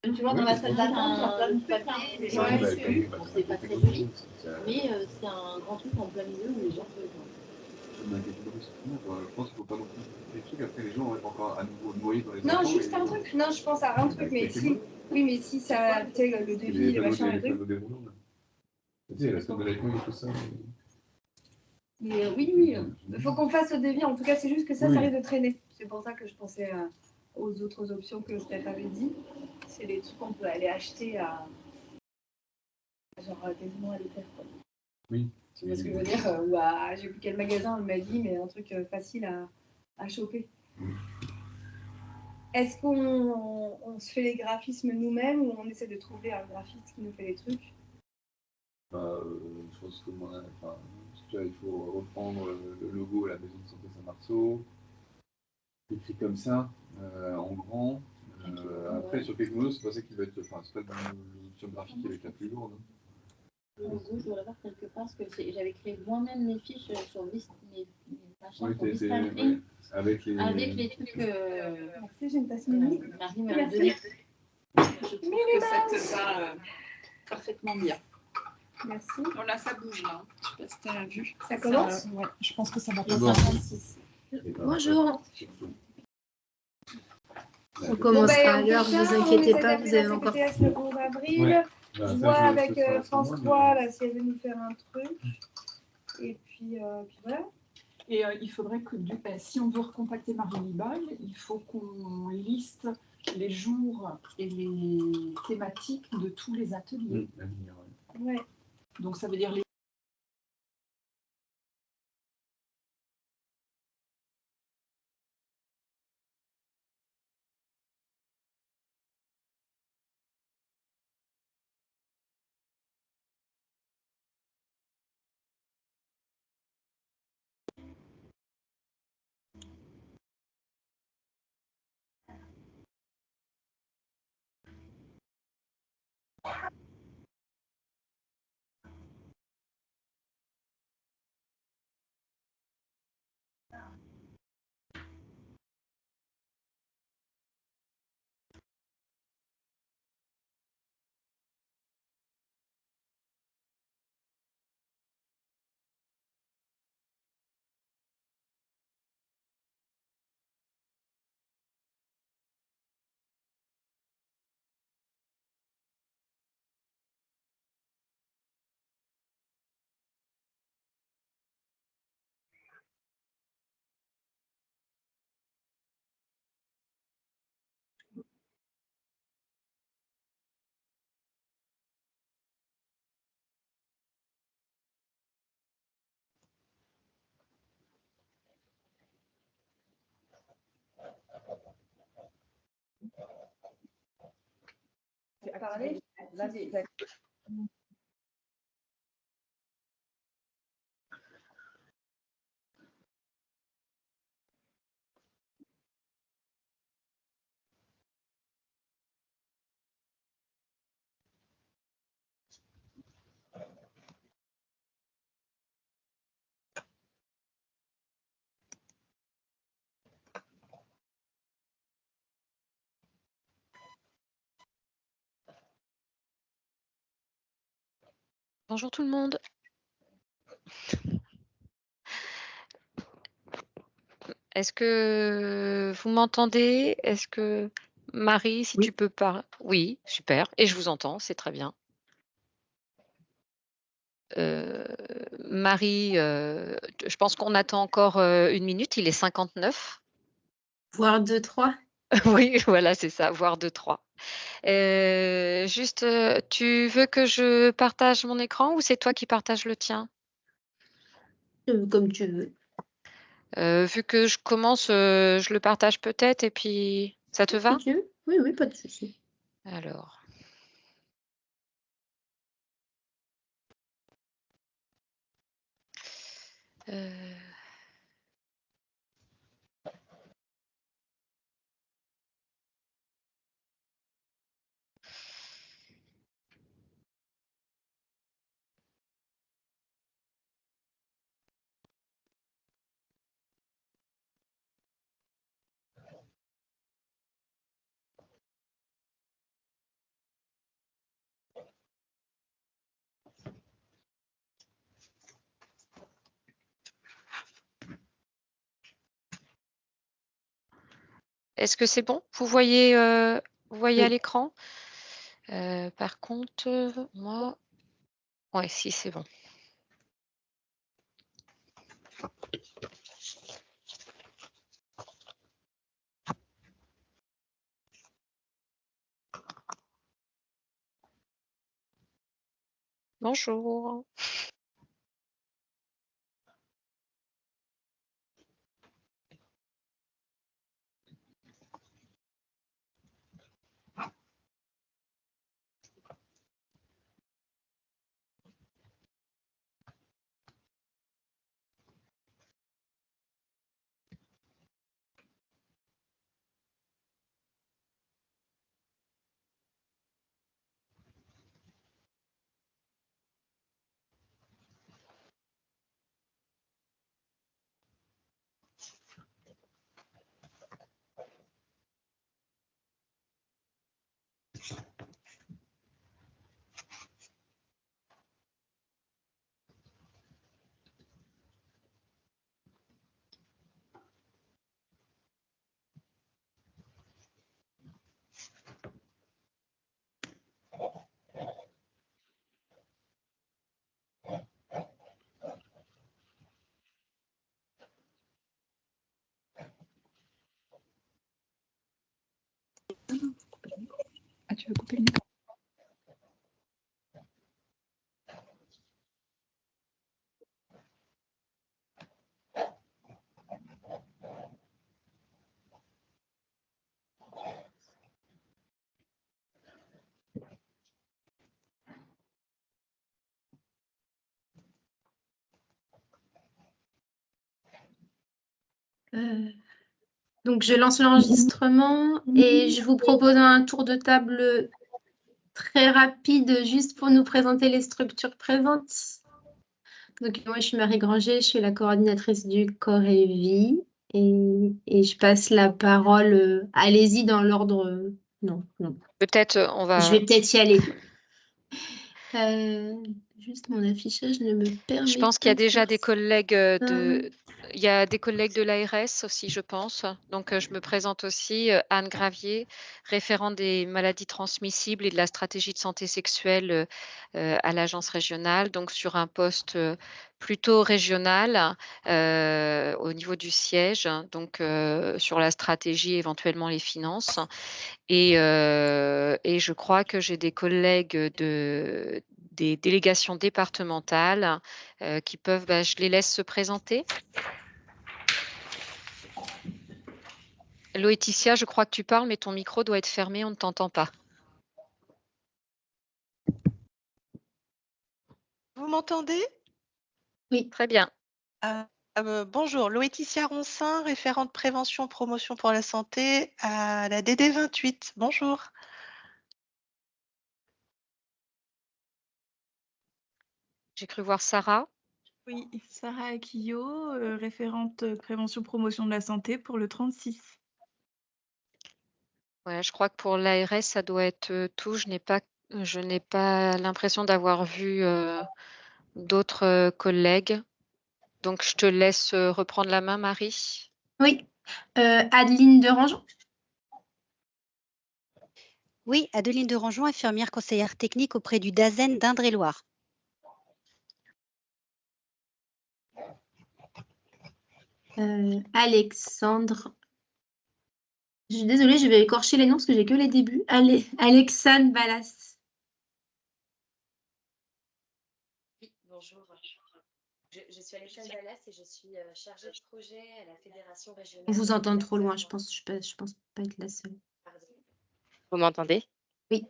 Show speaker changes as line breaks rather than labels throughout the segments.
Tu vois, dans la salle d'attente, il y a plein de papiers, des gens dessus. Bon, c'est pas très joli, mais c'est un grand truc en plein milieu où les gens peuvent.
Je pense qu'il ne faut pas non plus des trucs. Après, les gens vont être encore à nouveau noyés dans les
Non,
enfants,
juste un truc. Non, je pense à un truc, mais si. Oui, mais si ça. Tu sais, le devis, les machins, les trucs.
Tu sais, la semaine de l'iPhone et tout ça.
Mais oui. Il faut qu'on fasse le devis. En tout cas, c'est juste que ça risque de traîner. C'est pour ça que je pensais aux autres options que Steph avait dit. C'est les trucs qu'on peut aller acheter à. Genre quasiment à l'hôtel, quoi.
Oui.
Tu vois ce que je veux dire ou à. J'ai plus quel magasin, elle m'a dit, mais un truc facile à choper. Est-ce qu'on se fait les graphismes nous-mêmes ou on essaie de trouver un graphiste qui nous fait les trucs?
Je pense que il faut reprendre le logo la maison de santé Saint-Marceau, écrit comme ça, en grand. Après, sur Tecno, c'est pas ça qui va être. Enfin, c'est pas l'option graphique qui va être la plus lourde.
Le logo, je dois l'avoir quelque part parce que j'avais créé moi-même mes fiches sur mes machins pour Vistaprint avec les trucs.
Merci, j'ai une tasse mini.
Marie m'a donné. Je trouve que ça te va parfaitement bien.
Merci.
Oh là, ça bouge là. Je sais pas si tu as vu.
Ça commence
ouais, je pense que ça va
passer à 26.
Bonjour. On commencera à l'heure, ne vous inquiétez pas, vous avez encore.
Le 11 avril. Je vois avec France 3 là, si elle veut nous faire un truc. Et puis voilà.
Et il faudrait que, si on veut recontacter Marie Libal, il faut qu'on liste les jours et les thématiques de tous les ateliers.
Ouais.
Donc ça veut dire les.
Bonjour tout le monde. Est-ce que vous m'entendez? Est-ce que Marie, si tu peux parler? Oui, super. Et je vous entends, c'est très bien. Marie, je pense qu'on attend encore 1 minute, il est 59.
Voire 2-3.
Oui, voilà, c'est ça, voire 2-3. Juste, tu veux que je partage mon écran ou c'est toi qui partages le tien?
Comme tu veux.
Vu que je commence, je le partage peut-être et puis ça te va?
Si tu veux. Oui, pas de souci.
Alors. Est-ce que c'est bon? Vous voyez à
Oui.
l'écran? Par contre, moi... Ouais, si, c'est bon. Bonjour.
Ah, tu veux couper le micro?
Donc, je lance l'enregistrement et je vous propose un tour de table très rapide juste pour nous présenter les structures présentes. Donc, moi, je suis Marie Granger, je suis la coordinatrice du Corévi et je passe la parole. Allez-y dans l'ordre. Non.
Peut-être on va...
Je vais peut-être y aller. Juste mon affichage ne me permet
Je pense
pas
qu'il y a
de
déjà
faire
des collègues
ça.
Il y a des collègues de l'ARS aussi, je pense. Donc, je me présente aussi, Anne Gravier, référente des maladies transmissibles et de la stratégie de santé sexuelle à l'agence régionale, donc sur un poste plutôt régional au niveau du siège, hein, donc sur la stratégie, éventuellement les finances. Et je crois que j'ai des collègues des délégations départementales qui peuvent, je les laisse se présenter. Laetitia, je crois que tu parles, mais ton micro doit être fermé, on ne t'entend pas.
Vous m'entendez?
Oui.
Très bien.
Bonjour, Laetitia Roncin, référente prévention promotion pour la santé à la DD 28. Bonjour.
J'ai cru voir Sarah.
Oui, Sarah Akio, référente prévention promotion de la santé pour le 36.
Ouais, je crois que pour l'ARS, ça doit être tout. Je n'ai pas l'impression d'avoir vu d'autres collègues. Donc, je te laisse reprendre la main, Marie.
Oui. Adeline Derangeon.
Oui, Adeline Derangeon, infirmière conseillère technique auprès du DAZEN d'Indre-et-Loire.
Alexandre. Je suis désolée, je vais écorcher les noms parce que j'ai que les débuts. Alexandre Ballas.
Oui, bonjour. Je suis Alexandre Ballas et je suis chargée de projet à la Fédération régionale.
On vous entend trop loin, je pense pas être la seule.
Vous m'entendez?
Oui.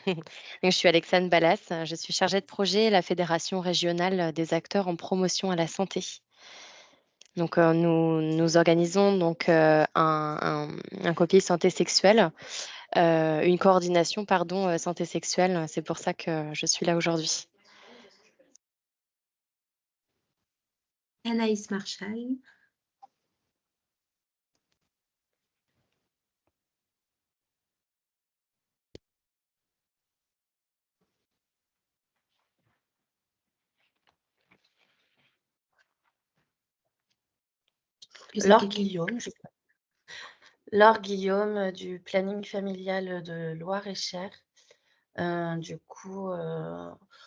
Donc, je suis Alexandre Ballas, je suis chargée de projet à la Fédération régionale des acteurs en promotion à la santé. Donc, nous organisons donc un copier santé sexuelle, une coordination, pardon, santé sexuelle. C'est pour ça que je suis là aujourd'hui.
Anaïs Marchal.
Laure Guillaume.
Laure Guillaume du planning familial de Loire-et-Cher. Du coup,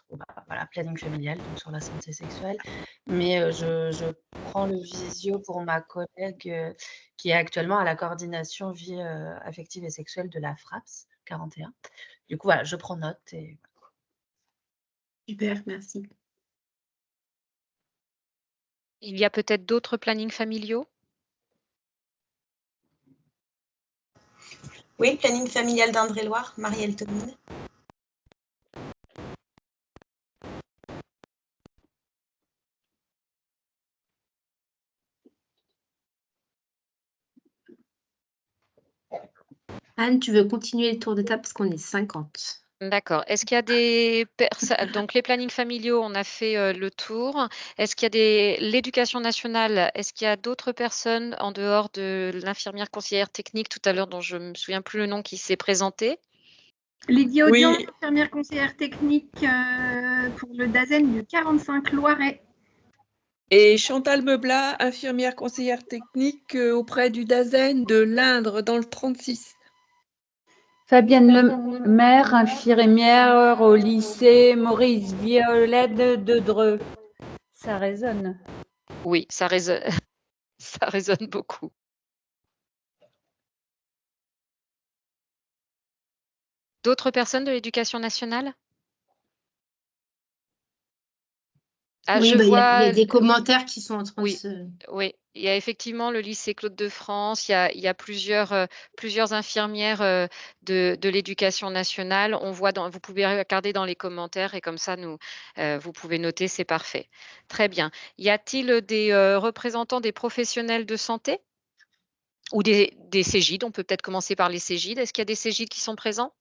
voilà, planning familial donc sur la santé sexuelle. Mais je prends le visio pour ma collègue qui est actuellement à la coordination vie affective et sexuelle de la FRAPS 41. Du coup, voilà, je prends note. Et...
Super, merci.
Il y a peut-être d'autres plannings familiaux?
Oui, planning familial d'Indre-et-Loire, Marielle Tomine.
Anne, tu veux continuer le tour de table parce qu'on est 50.
D'accord. Est-ce qu'il y a des personnes, donc les plannings familiaux, on a fait le tour. Est-ce qu'il y a l'éducation nationale, est-ce qu'il y a d'autres personnes en dehors de l'infirmière conseillère technique tout à l'heure dont je ne me souviens plus le nom qui s'est présentée?
Lydie Audion,
Oui.
infirmière conseillère technique pour le DAZEN du 45 Loiret.
Et Chantal Meublat, infirmière conseillère technique auprès du DAZEN de l'Indre dans le 36.
Fabienne Lemaire, infirmière au lycée Maurice Violette de Dreux. Ça résonne.
Oui, ça résonne, ça résonne beaucoup. D'autres personnes de l'éducation nationale? Ah,
Oui,
je
il y
vois.
a des commentaires qui sont en train de
Oui,
se...
oui. Il y a effectivement le lycée Claude de France, il y a plusieurs infirmières de l'éducation nationale. On voit vous pouvez regarder dans les commentaires et comme ça, vous pouvez noter, c'est parfait. Très bien. Y a-t-il des représentants des professionnels de santé ou des Cégides? On peut peut-être commencer par les Cégides. Est-ce qu'il y a des Cégides qui sont présents?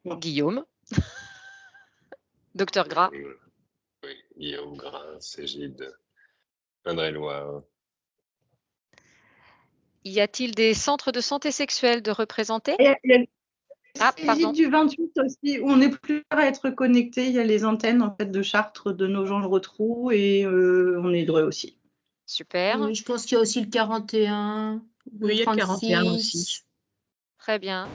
Guillaume. Docteur Gras.
Oui, Guillaume Gras, Cégide, Indre-et-Loire.
Y a-t-il des centres de santé sexuelle de représentés?
Il y a le
pardon.
du 28 aussi, où on n'est plus à être connecté. Il y a les antennes en fait, de Chartres, de Nogent-le-Rotrou et on est Dreux aussi.
Super.
Oui, je pense qu'il y a aussi le 41,
Oui, il y a le
36.
41 aussi.
Très bien.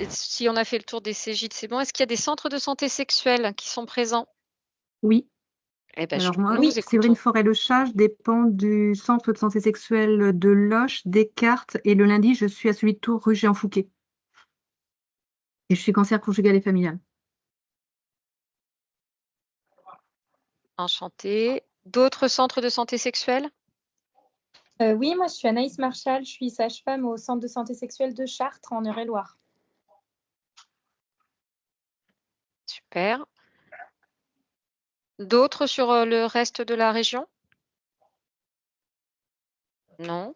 Si on a fait le tour des Cégides, c'est bon. Est-ce qu'il y a des centres de santé sexuelle qui sont présents?
Oui.
Eh ben,
Alors moi,
nous vous écoutons.
Séverine Forêt-le-Chat, je dépends du centre de santé sexuelle de Loches, Descartes, et le lundi, je suis à celui de Tours, rue Jean-Fouquet. Et je suis cancer conjugal et familial.
Enchantée. D'autres centres de santé sexuelle?
Oui, moi je suis Anaïs Marchal, je suis sage-femme au centre de santé sexuelle de Chartres en Eure-et-Loire.
Super. D'autres sur le reste de la région? Non.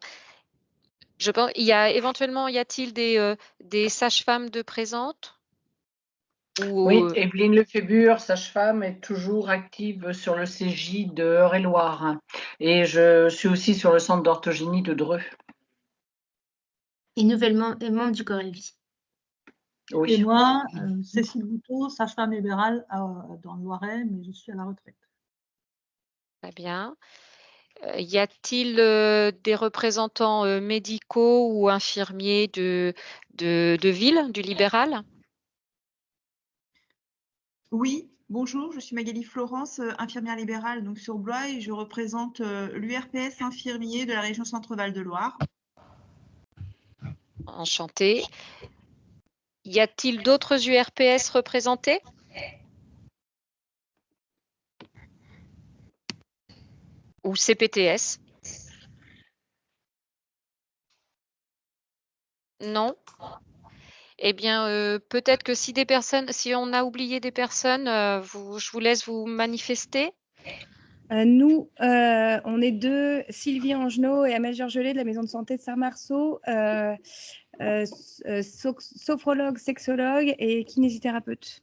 Je pense, éventuellement, y a-t-il des sages-femmes de présentes?
Oui, Evelyne Lefébure, sage-femme, est toujours active sur le CJ de Eure-et-Loire. Et je suis aussi sur le centre d'orthogénie de Dreux.
Et nouvellement membre du Corps et Vie.
Oui.
Et moi, Cécile Bouteau, sage-femme libérale dans le Loiret, mais je suis à la retraite.
Très bien. Y a-t-il des représentants médicaux ou infirmiers de ville, du libéral?
Oui, bonjour, je suis Magali Florence, infirmière libérale donc sur Blois et je représente l'URPS infirmier de la région Centre-Val de Loire.
Enchantée. Y a-t-il d'autres URPS représentés? Ou CPTS? Non? Eh bien, peut-être que si on a oublié des personnes, je vous laisse vous manifester.
Nous, on est deux, Sylvie Angenot et Amel Georgelet de la maison de santé de Saint-Marceau, sophrologue, sexologue et kinésithérapeute.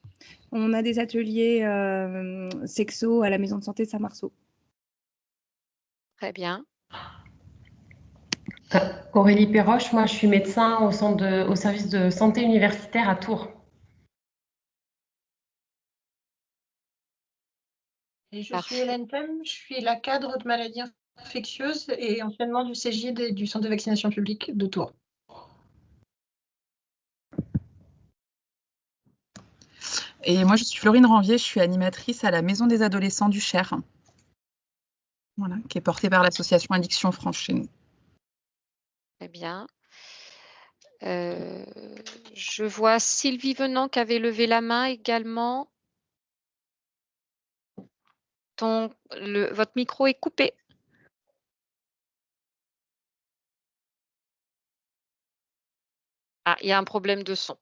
On a des ateliers sexo à la maison de santé de Saint-Marceau.
Très bien.
Aurélie Perroche, moi je suis médecin au service de santé universitaire à Tours.
Et je suis Hélène Pem, je suis la cadre de maladies
infectieuse et anciennement du CGID et du centre de vaccination publique de Tours.
Et moi, je suis Florine Ranvier, je suis animatrice à la Maison des adolescents du Cher, voilà, qui est portée par l'association Addiction Franche chez nous.
Très bien. Je vois Sylvie Venant qui avait levé la main également. Votre micro est coupé. Ah, il y a un problème de son.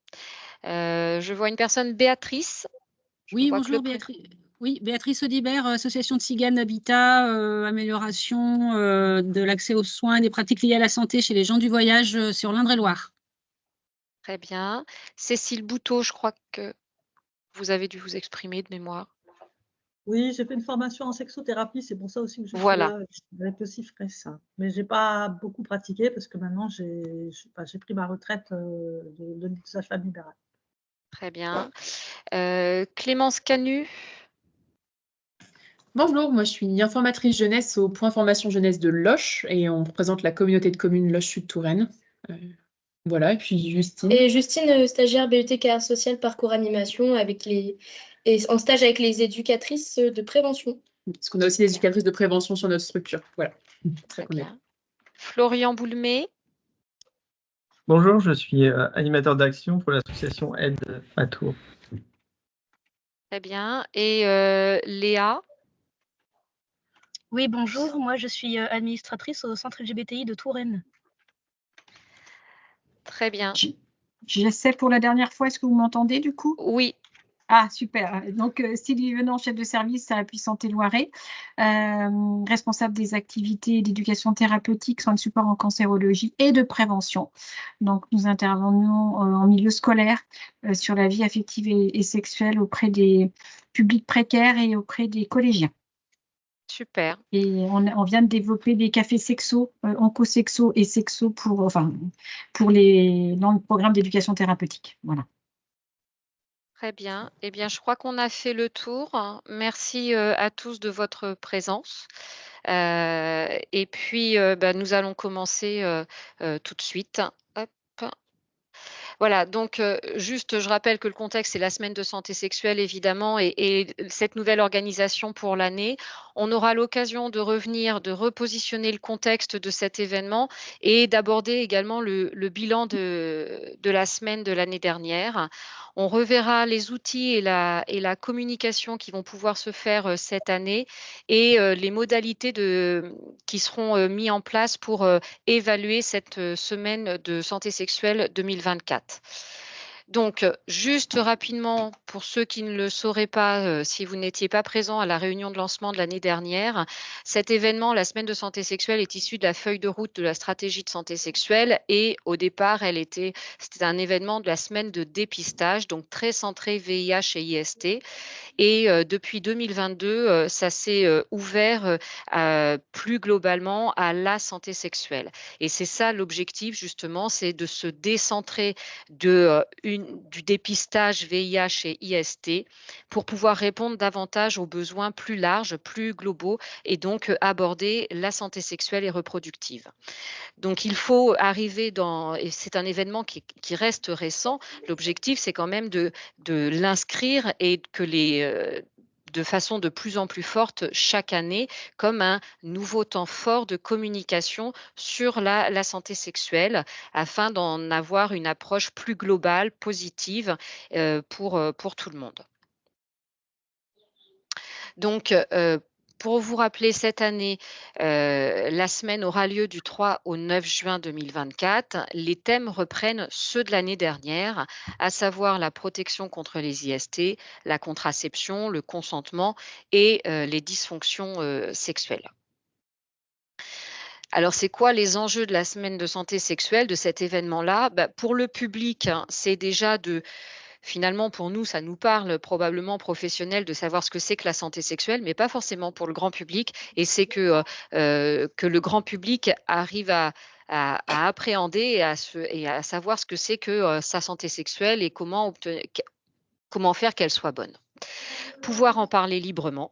Je vois une personne, Béatrice.
Oui, bonjour Béatrice. Oui, Béatrice Audibert, Association de Tsigane Habitat, amélioration de l'accès aux soins et des pratiques liées à la santé chez les gens du voyage sur l'Indre-et-Loire.
Très bien. Cécile Bouteau, je crois que vous avez dû vous exprimer de mémoire.
Oui, j'ai fait une formation en sexothérapie, c'est pour ça aussi que je
Voilà.
suis là. J'avais aussi fait ça. Mais je n'ai pas beaucoup pratiqué parce que maintenant, j'ai pris ma retraite de sage-femme libérale.
Très bien. Clémence Canu.
Bonjour, moi je suis informatrice jeunesse au point formation jeunesse de Loches et on représente la communauté de communes Loches-Sud-Touraine. Voilà, et puis Justine.
Et Justine, stagiaire BUT Carrière sociale, parcours animation et en stage avec les éducatrices de prévention.
Parce qu'on a aussi des éducatrices de prévention sur notre structure. Voilà.
Très bien. Florian Boulmé.
Bonjour, je suis animateur d'action pour l'association Aide à Tours.
Très bien. Et Léa.
Oui, bonjour, moi je suis administratrice au centre LGBTI de Touraine.
Très bien.
J'essaie pour la dernière fois, est-ce que vous m'entendez du coup?
Oui.
Ah, super. Donc, Sylvie Venant, chef de service à la Puy-Santé Loiret, responsable des activités d'éducation thérapeutique, soins de support en cancérologie et de prévention. Donc, nous intervenons en milieu scolaire sur la vie affective et sexuelle auprès des publics précaires et auprès des collégiens.
Super.
Et on vient de développer des cafés sexo, oncosexo et sexo dans le programme d'éducation thérapeutique. Voilà.
Très bien. Eh bien, je crois qu'on a fait le tour. Merci à tous de votre présence. Et puis, nous allons commencer tout de suite. Hop. Voilà, donc juste, je rappelle que le contexte, c'est la semaine de santé sexuelle, évidemment, et cette nouvelle organisation pour l'année. On aura l'occasion de revenir, de repositionner le contexte de cet événement et d'aborder également le bilan de la semaine de l'année dernière. On reverra les outils et la communication qui vont pouvoir se faire cette année et les modalités qui seront mis en place pour évaluer cette semaine de santé sexuelle 2024. Donc, juste rapidement, pour ceux qui ne le sauraient pas, si vous n'étiez pas présent à la réunion de lancement de l'année dernière, cet événement, la semaine de santé sexuelle, est issu de la feuille de route de la stratégie de santé sexuelle et au départ, c'était un événement de la semaine de dépistage, donc très centré VIH et IST. Et depuis 2022, ça s'est ouvert plus globalement à la santé sexuelle. Et c'est ça l'objectif, justement, c'est de se décentrer du dépistage VIH et IST pour pouvoir répondre davantage aux besoins plus larges, plus globaux et donc aborder la santé sexuelle et reproductive. Donc, il faut arriver et c'est un événement qui reste récent, l'objectif, c'est quand même de l'inscrire et que de façon de plus en plus forte chaque année, comme un nouveau temps fort de communication sur la santé sexuelle, afin d'en avoir une approche plus globale, positive pour tout le monde. Donc, pour vous rappeler, cette année, la semaine aura lieu du 3 au 9 juin 2024. Les thèmes reprennent ceux de l'année dernière, à savoir la protection contre les IST, la contraception, le consentement et les dysfonctions sexuelles. Alors, c'est quoi les enjeux de la semaine de santé sexuelle, de cet événement-là? Pour le public, c'est déjà finalement, pour nous, ça nous parle probablement professionnels de savoir ce que c'est que la santé sexuelle, mais pas forcément pour le grand public. Et c'est que le grand public arrive à appréhender et à savoir ce que c'est que sa santé sexuelle et comment faire qu'elle soit bonne. Pouvoir en parler librement.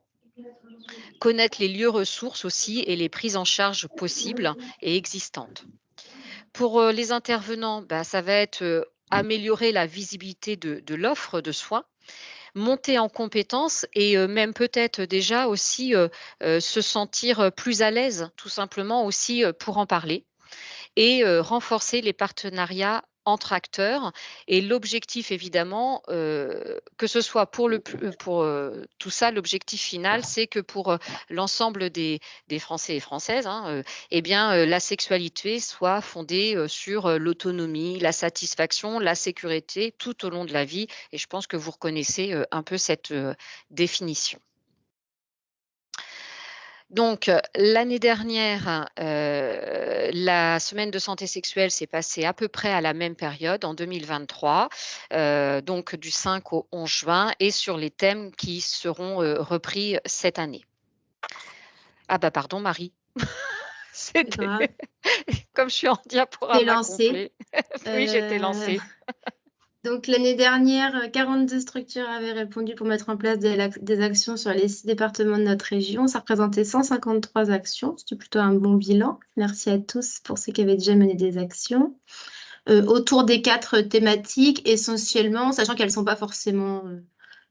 Connaître les lieux ressources aussi et les prises en charge possibles et existantes. Pour les intervenants, ça va être améliorer la visibilité de l'offre de soins, monter en compétences et même peut-être déjà aussi se sentir plus à l'aise, tout simplement aussi pour en parler et renforcer les partenariats entre acteurs. Et l'objectif, évidemment, que ce soit pour tout ça, l'objectif final, c'est que pour l'ensemble des Français et Françaises, hein, la sexualité soit fondée sur l'autonomie, la satisfaction, la sécurité tout au long de la vie. Et je pense que vous reconnaissez un peu cette définition. Donc, l'année dernière, la semaine de santé sexuelle s'est passée à peu près à la même période, en 2023, donc du 5 au 11 juin, et sur les thèmes qui seront repris cette année. Ah bah pardon, Marie. C'était comme je suis en diaporama complet. Oui, j'étais lancée.
Donc, l'année dernière, 42 structures avaient répondu pour mettre en place des actions sur les 6 départements de notre région. Ça représentait 153 actions. C'était plutôt un bon bilan. Merci à tous pour ceux qui avaient déjà mené des actions. Autour des 4 thématiques, essentiellement, sachant qu'elles ne sont pas forcément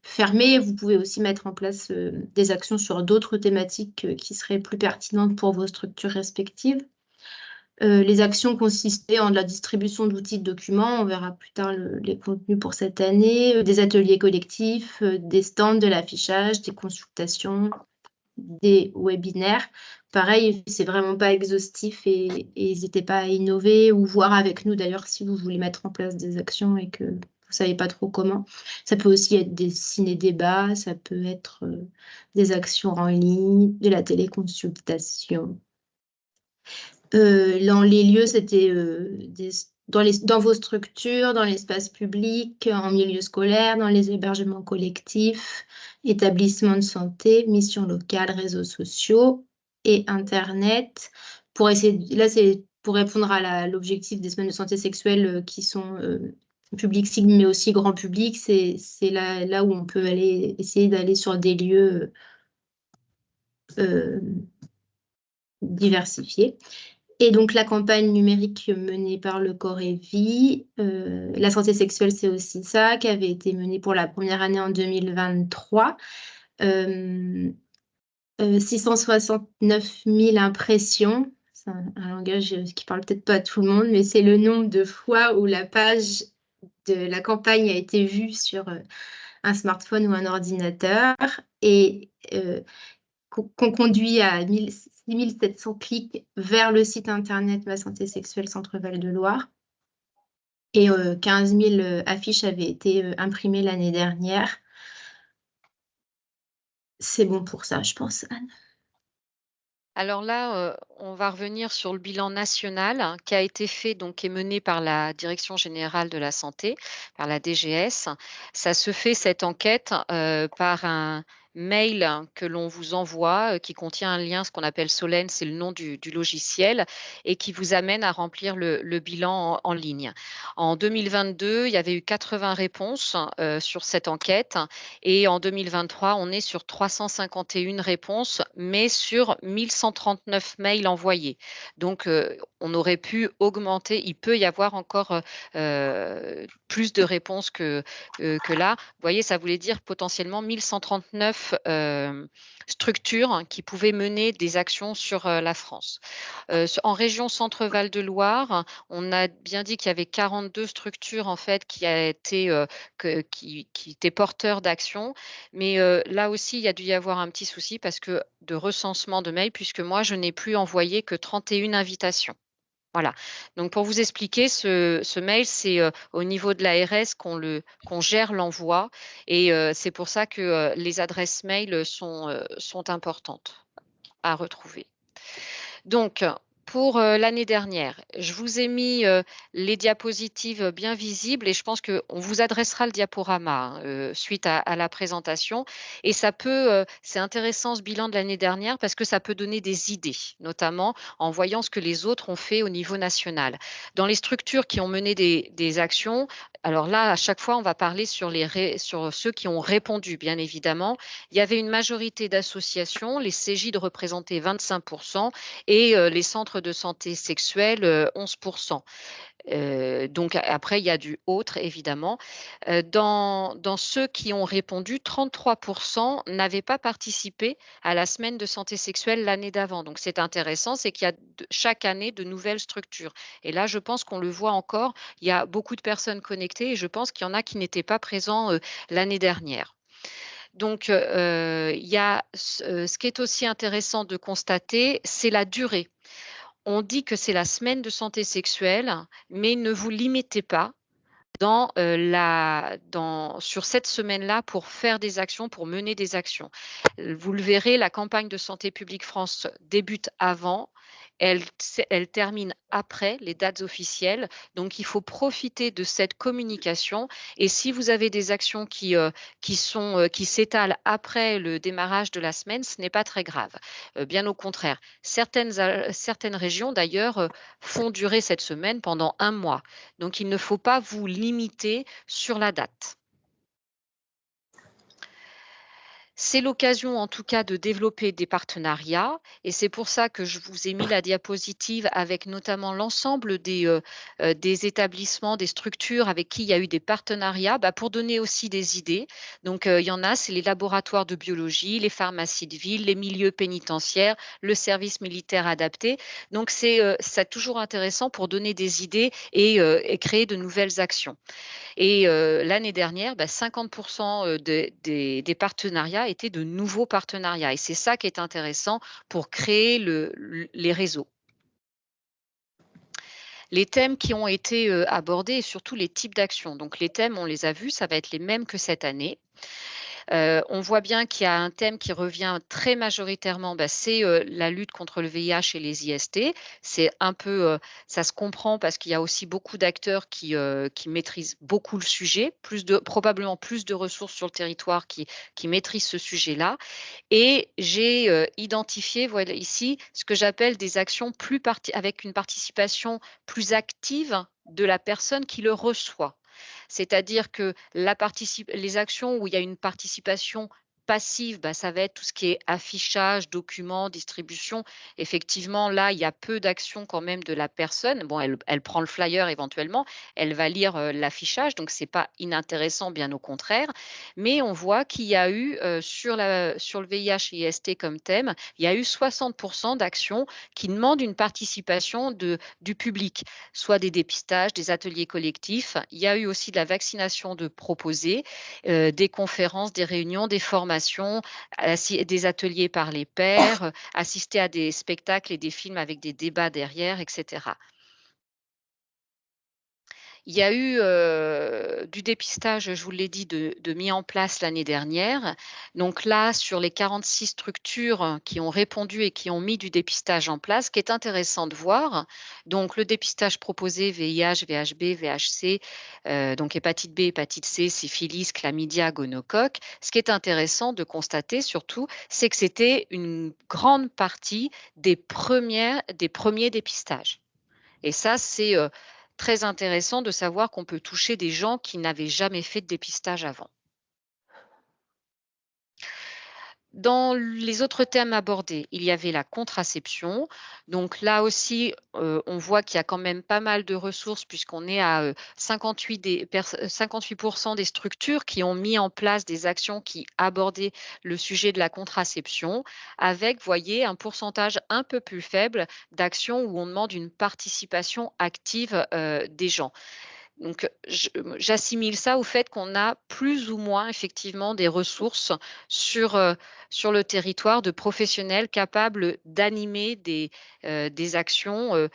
fermées, vous pouvez aussi mettre en place des actions sur d'autres thématiques qui seraient plus pertinentes pour vos structures respectives. Les actions consistaient en de la distribution d'outils de documents, on verra plus tard les contenus pour cette année, des ateliers collectifs, des stands, de l'affichage, des consultations, des webinaires. Pareil, c'est vraiment pas exhaustif et n'hésitez pas à innover ou voir avec nous d'ailleurs si vous voulez mettre en place des actions et que vous ne savez pas trop comment. Ça peut aussi être des ciné-débats, ça peut être des actions en ligne, de la téléconsultation. Dans les lieux, c'était dans vos structures, dans l'espace public, en milieu scolaire, dans les hébergements collectifs, établissements de santé, missions locales, réseaux sociaux et Internet. Là, c'est pour répondre à l'objectif des semaines de santé sexuelle qui sont public cible, mais aussi grand public. C'est là où on peut essayer d'aller sur des lieux diversifiés. Et donc, la campagne numérique menée par le Corevi, la santé sexuelle, c'est aussi ça, qui avait été menée pour la première année en 2023. 669 000 impressions. C'est un langage qui parle peut-être pas à tout le monde, mais c'est le nombre de fois où la page de la campagne a été vue sur un smartphone ou un ordinateur et qu'on conduit à 6700 clics vers le site internet Ma Santé Sexuelle Centre Val-de-Loire. Et 15 000 affiches avaient été imprimées l'année dernière. C'est bon pour ça, je pense, Anne.
Alors là, on va revenir sur le bilan national qui a été fait, donc qui est mené par la Direction générale de la santé, par la DGS. Ça se fait cette enquête par un mail que l'on vous envoie, qui contient un lien, ce qu'on appelle Solène, c'est le nom du logiciel, et qui vous amène à remplir le bilan en ligne. En 2022, il y avait eu 80 réponses sur cette enquête, et en 2023, on est sur 351 réponses, mais sur 1139 mails envoyés. Donc, on aurait pu augmenter, il peut y avoir encore plus de réponses que là. Vous voyez, ça voulait dire potentiellement 1139 structures qui pouvaient mener des actions sur la France. En région Centre-Val de Loire, on a bien dit qu'il y avait 42 structures en fait qui étaient porteurs d'actions, mais là aussi il y a dû y avoir un petit souci parce que de recensement de mails, puisque moi je n'ai plus envoyé que 31 invitations. Voilà. Donc, pour vous expliquer, ce mail, c'est au niveau de l'ARS qu'on gère l'envoi et c'est pour ça que les adresses mail sont importantes à retrouver. Donc, pour l'année dernière, je vous ai mis les diapositives bien visibles et je pense qu'on vous adressera le diaporama suite à la présentation. Et ça peut, c'est intéressant ce bilan de l'année dernière parce que ça peut donner des idées, notamment en voyant ce que les autres ont fait au niveau national. Dans les structures qui ont mené des actions, alors là, à chaque fois, on va parler sur ceux qui ont répondu, bien évidemment. Il y avait une majorité d'associations, les CEGID représentaient 25% et les centres de santé sexuelle, 11%. Donc après, il y a du autre, évidemment. Dans ceux qui ont répondu, 33% n'avaient pas participé à la semaine de santé sexuelle l'année d'avant. Donc c'est intéressant, c'est qu'il y a chaque année de nouvelles structures. Et là, je pense qu'on le voit encore, il y a beaucoup de personnes connectées et je pense qu'il y en a qui n'étaient pas présents l'année dernière. Donc, il y a ce qui est aussi intéressant de constater, c'est la durée. On dit que c'est la semaine de santé sexuelle, mais ne vous limitez pas sur cette semaine-là pour faire des actions, pour mener des actions. Vous le verrez, la campagne de Santé publique France débute avant. Elle termine après les dates officielles. Donc, il faut profiter de cette communication. Et si vous avez des actions qui s'étalent après le démarrage de la semaine, ce n'est pas très grave. Bien au contraire. Certaines régions, d'ailleurs, font durer cette semaine pendant 1 mois. Donc, il ne faut pas vous limiter sur la date. C'est l'occasion en tout cas de développer des partenariats et c'est pour ça que je vous ai mis la diapositive avec notamment l'ensemble des établissements, des structures avec qui il y a eu des partenariats pour donner aussi des idées. Donc, il y en a, c'est les laboratoires de biologie, les pharmacies de ville, les milieux pénitentiaires, le service militaire adapté. Donc, c'est toujours intéressant pour donner des idées et créer de nouvelles actions. Et l'année dernière, 50% des partenariats étaient de nouveaux partenariats. Et c'est ça qui est intéressant pour créer les réseaux. Les thèmes qui ont été abordés et surtout les types d'actions. Donc les thèmes, on les a vus, ça va être les mêmes que cette année. On voit bien qu'il y a un thème qui revient très majoritairement, c'est la lutte contre le VIH et les IST. C'est un peu, ça se comprend parce qu'il y a aussi beaucoup d'acteurs qui maîtrisent beaucoup le sujet, probablement plus de ressources sur le territoire qui maîtrisent ce sujet-là. Et j'ai identifié, voilà ici, ce que j'appelle des actions avec une participation plus active de la personne qui le reçoit. C'est-à-dire que les actions où il y a une participation passive, ça va être tout ce qui est affichage, documents, distribution. Effectivement, là, il y a peu d'actions quand même de la personne. Bon, elle prend le flyer éventuellement, elle va lire l'affichage, donc ce n'est pas inintéressant, bien au contraire. Mais on voit qu'il y a eu, sur le VIH et IST comme thème, il y a eu 60% d'actions qui demandent une participation du public, soit des dépistages, des ateliers collectifs. Il y a eu aussi de la vaccination de proposés, des conférences, des réunions, des formations, des ateliers par les pairs, assister à des spectacles et des films avec des débats derrière, etc. Il y a eu du dépistage, je vous l'ai dit, de mis en place l'année dernière. Donc là, sur les 46 structures qui ont répondu et qui ont mis du dépistage en place, ce qui est intéressant de voir, donc le dépistage proposé VIH, VHB, VHC, donc hépatite B, hépatite C, syphilis, chlamydia, gonocoque. Ce qui est intéressant de constater surtout, c'est que c'était une grande partie des premiers dépistages. Et ça, c'est très intéressant de savoir qu'on peut toucher des gens qui n'avaient jamais fait de dépistage avant. Dans les autres thèmes abordés, il y avait la contraception. Donc là aussi, on voit qu'il y a quand même pas mal de ressources puisqu'on est à 58% des structures qui ont mis en place des actions qui abordaient le sujet de la contraception avec, voyez, un pourcentage un peu plus faible d'actions où on demande une participation active des gens. Donc, j'assimile ça au fait qu'on a plus ou moins effectivement des ressources sur le territoire de professionnels capables d'animer des actions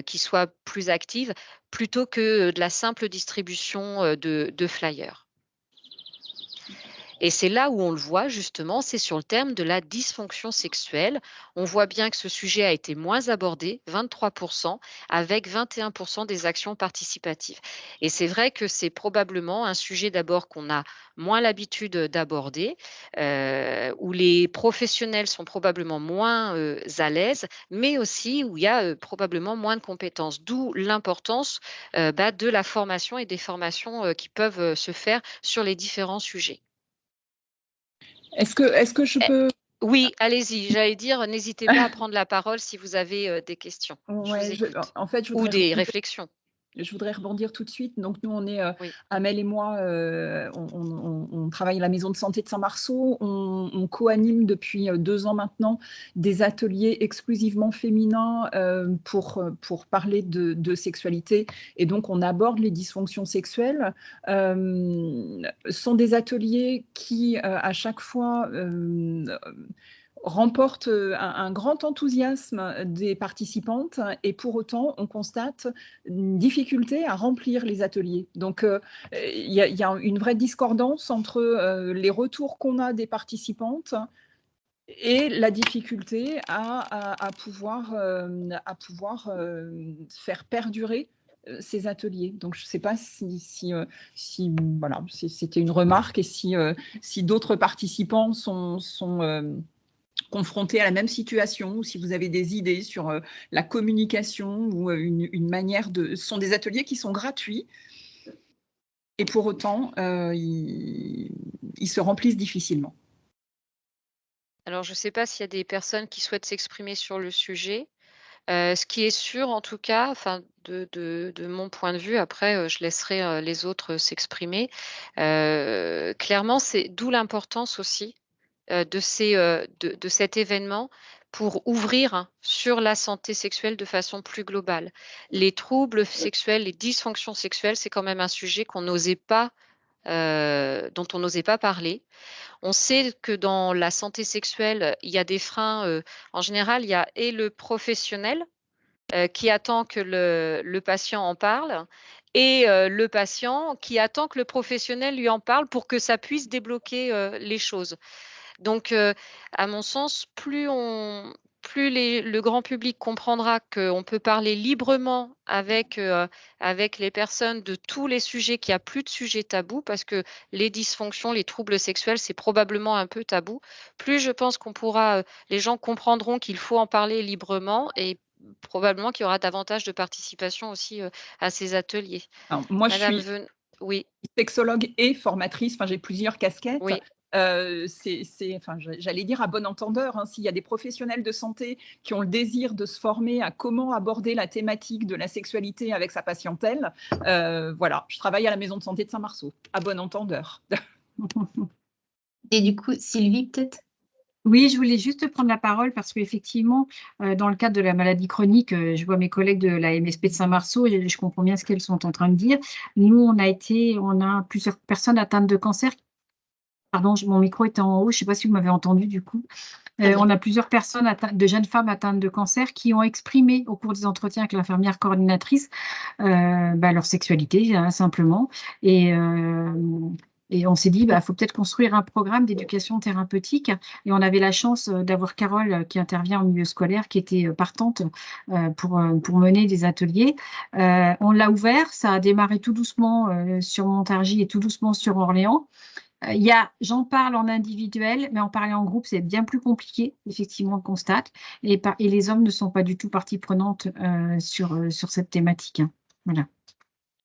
qui soient plus actives plutôt que de la simple distribution de flyers. Et c'est là où on le voit justement, c'est sur le terme de la dysfonction sexuelle. On voit bien que ce sujet a été moins abordé, 23%, avec 21% des actions participatives. Et c'est vrai que c'est probablement un sujet d'abord qu'on a moins l'habitude d'aborder, où les professionnels sont probablement moins à l'aise, mais aussi où il y a probablement moins de compétences, d'où l'importance de la formation et des formations qui peuvent se faire sur les différents sujets.
Est-ce que je peux...
Oui, allez-y, j'allais dire, n'hésitez pas à prendre la parole si vous avez des questions.
Ouais,
Je vous écoute.
en fait,
Ou des réflexions.
Je voudrais rebondir tout de suite. Donc, nous, on est,
Oui.
Amel et moi, on travaille à la maison de santé de Saint-Marceau. On co-anime depuis 2 ans maintenant des ateliers exclusivement féminins pour parler de sexualité. Et donc, on aborde les dysfonctions sexuelles. Ce sont des ateliers qui, à chaque fois, remporte un grand enthousiasme des participantes et pour autant, on constate une difficulté à remplir les ateliers. Donc, il y a une vraie discordance entre les retours qu'on a des participantes et la difficulté à pouvoir faire perdurer ces ateliers. Donc, je ne sais pas si voilà, c'était une remarque et si d'autres participants sont confrontés à la même situation, ou si vous avez des idées sur la communication ou une manière de... Ce sont des ateliers qui sont gratuits et pour autant, ils se remplissent difficilement.
Alors, je ne sais pas s'il y a des personnes qui souhaitent s'exprimer sur le sujet. Ce qui est sûr, en tout cas, enfin, de mon point de vue, après, je laisserai les autres s'exprimer. Clairement, c'est d'où l'importance aussi de cet événement pour ouvrir sur la santé sexuelle de façon plus globale. Les troubles sexuels, les dysfonctions sexuelles, c'est quand même un sujet qu'on n'osait pas, dont on n'osait pas parler. On sait que dans la santé sexuelle, il y a des freins. En général, il y a et le professionnel qui attend que le patient en parle et le patient qui attend que le professionnel lui en parle pour que ça puisse débloquer les choses. Donc, à mon sens, plus le grand public comprendra qu'on peut parler librement avec les personnes de tous les sujets, qu'il n'y a plus de sujets tabous, parce que les dysfonctions, les troubles sexuels, c'est probablement un peu tabou. Plus je pense qu'on pourra, les gens comprendront qu'il faut en parler librement et probablement qu'il y aura davantage de participation aussi à ces ateliers.
Alors, moi,
Madame
je suis
Oui.
sexologue et formatrice, enfin, j'ai plusieurs casquettes.
Oui.
Enfin, j'allais dire à bon entendeur, hein, s'il y a des professionnels de santé qui ont le désir de se former à comment aborder la thématique de la sexualité avec sa patientèle, voilà, je travaille à la maison de santé de Saint-Marceau, à bon entendeur.
Et du coup, Sylvie, peut-être?
Oui, je voulais juste prendre la parole parce qu'effectivement, dans le cadre de la maladie chronique, je vois mes collègues de la MSP de Saint-Marceau et je comprends bien ce qu'elles sont en train de dire. Nous, on a plusieurs personnes atteintes de cancer. Pardon, mon micro était en haut, je ne sais pas si vous m'avez entendu du coup. On a plusieurs personnes, de jeunes femmes atteintes de cancer qui ont exprimé au cours des entretiens avec l'infirmière coordinatrice leur sexualité, hein, simplement. Et on s'est dit, faut peut-être construire un programme d'éducation thérapeutique. Et on avait la chance d'avoir Carole qui intervient au milieu scolaire, qui était partante pour mener des ateliers. On l'a ouvert, ça a démarré tout doucement sur Montargis et tout doucement sur Orléans. J'en parle en individuel, mais en parler en groupe, c'est bien plus compliqué, effectivement, on le constate. Et les hommes ne sont pas du tout partie prenante sur cette thématique. Hein. Voilà.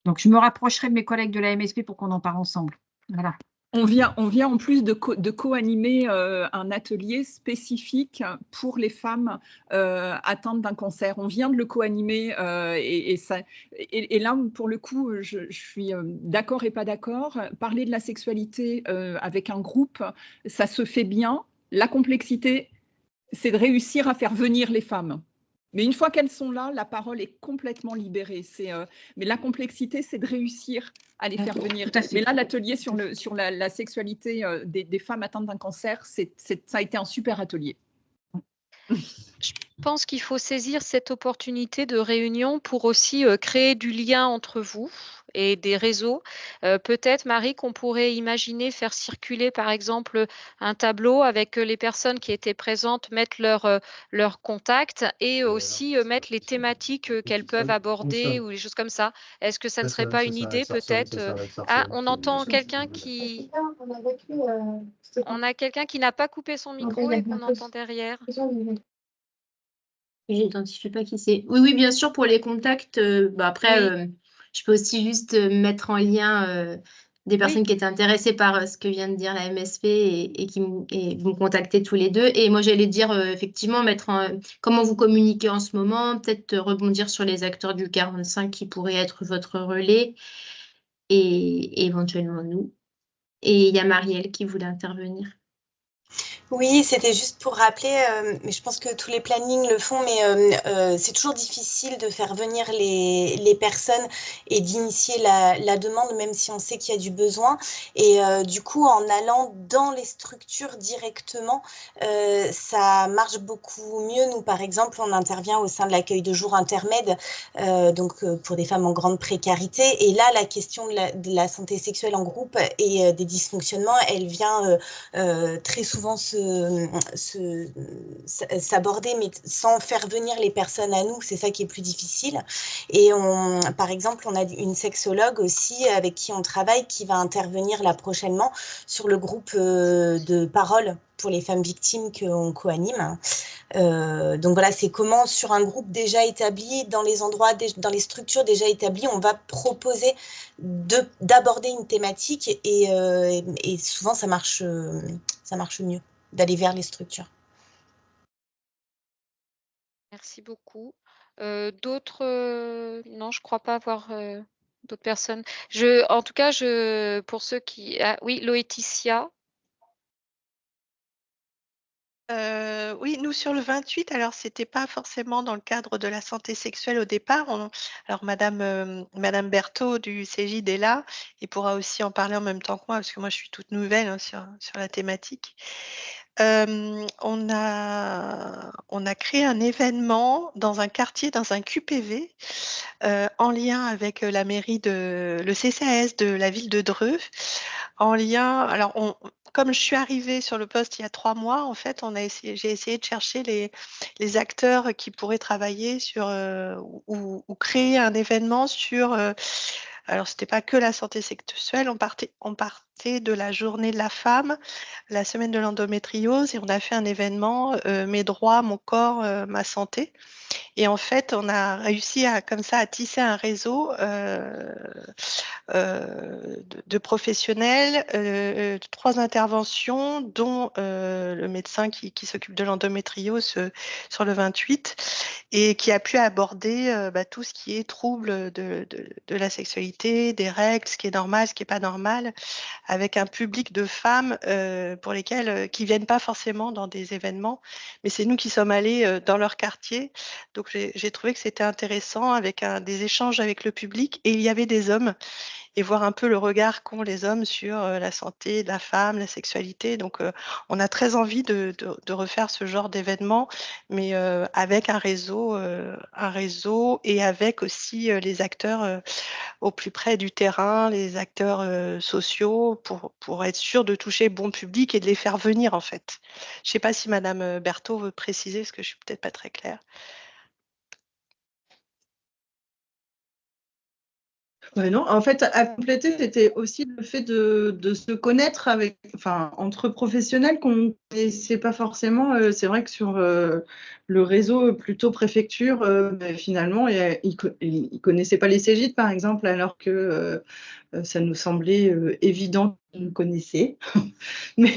Donc, je me rapprocherai de mes collègues de la MSP pour qu'on en parle ensemble. Voilà.
On vient en plus de co-animer un atelier spécifique pour les femmes atteintes d'un cancer. On vient de le co-animer et là, pour le coup, je suis d'accord et pas d'accord. Parler de la sexualité avec un groupe, ça se fait bien. La complexité, c'est de réussir à faire venir les femmes. Mais une fois qu'elles sont là, la parole est complètement libérée. Mais la complexité, c'est de réussir à les faire venir. Mais là, l'atelier sur la sexualité des femmes atteintes d'un cancer, ça a été un super atelier.
Je pense qu'il faut saisir cette opportunité de réunion pour aussi créer du lien entre vous et des réseaux. Peut-être, Marie, qu'on pourrait imaginer faire circuler, par exemple, un tableau avec les personnes qui étaient présentes, mettre leur contact et aussi mettre les thématiques qu'elles peuvent aborder ou des choses comme ça. Est-ce que ça ne serait pas une idée, peut-être Ah, on entend quelqu'un qui... On a quelqu'un qui n'a pas coupé son micro et qu'on entend derrière.
J'identifie pas qui c'est. Oui, oui, bien sûr, pour les contacts. Après, je peux aussi juste mettre en lien des personnes qui étaient intéressées par ce que vient de dire la MSP et qui vous contacter tous les deux. Et moi, j'allais dire, effectivement, comment vous communiquez en ce moment, peut-être rebondir sur les acteurs du 45 qui pourraient être votre relais et éventuellement nous. Et il y a Marielle qui voulait intervenir.
Oui, c'était juste pour rappeler, mais je pense que tous les plannings le font, mais c'est toujours difficile de faire venir les personnes et d'initier la demande, même si on sait qu'il y a du besoin. Et du coup, en allant dans les structures directement, ça marche beaucoup mieux. Nous, par exemple, on intervient au sein de l'accueil de jour intermède, donc pour des femmes en grande précarité. Et là, la question de la santé sexuelle en groupe et des dysfonctionnements, elle vient très souvent s'aborder, mais sans faire venir les personnes à nous, c'est ça qui est plus difficile. Et par exemple, on a une sexologue aussi avec qui on travaille qui va intervenir là prochainement sur le groupe de parole pour les femmes victimes qu'on co-anime. Donc voilà, c'est comment sur un groupe déjà établi, dans les endroits, dans les structures déjà établies, on va proposer d'aborder une thématique et souvent ça marche mieux d'aller vers les structures.
Merci beaucoup. D'autres non, je crois pas avoir d'autres personnes. En tout cas, pour ceux qui... Ah, oui, Loétitia.
Oui, nous sur le 28, alors c'était pas forcément dans le cadre de la santé sexuelle au départ. Alors Madame Berthaud du CEGID est là et pourra aussi en parler en même temps que moi parce que moi je suis toute nouvelle hein, sur la thématique. On a créé un événement dans un quartier, dans un QPV, en lien avec la mairie le CCAS de la ville de Dreux, en lien. Alors, comme je suis arrivée sur le poste il y a 3 mois, en fait, j'ai essayé de chercher les acteurs qui pourraient travailler sur ou créer un événement sur. Alors, c'était pas que la santé sexuelle, on partait de la journée de la femme, la semaine de l'endométriose, et on a fait un événement Mes droits, mon corps, ma santé. Et en fait, on a réussi comme ça à tisser un réseau de professionnels, 3 interventions, dont le médecin qui s'occupe de l'endométriose sur le 28 et qui a pu aborder tout ce qui est trouble de la sexualité, des règles, ce qui est normal, ce qui n'est pas normal, avec un public de femmes pour lesquelles qui viennent pas forcément dans des événements, mais c'est nous qui sommes allés dans leur quartier. Donc j'ai trouvé que c'était intéressant avec des échanges avec le public et il y avait des hommes et voir un peu le regard qu'ont les hommes sur la santé de la femme, la sexualité. Donc on a très envie de refaire ce genre d'événement, mais avec un réseau et avec aussi les acteurs au plus près du terrain, les acteurs sociaux pour être sûr de toucher bon public et de les faire venir en fait. Je ne sais pas si Madame Berthaud veut préciser, parce que je suis peut-être pas très claire.
Non, en fait, à compléter, c'était aussi le fait de se connaître entre professionnels qu'on ne connaissait pas forcément. C'est vrai que sur le réseau plutôt préfecture, finalement, ils ne connaissaient pas les CEGID, par exemple, alors que ça nous semblait évident qu'ils nous connaissaient. Mais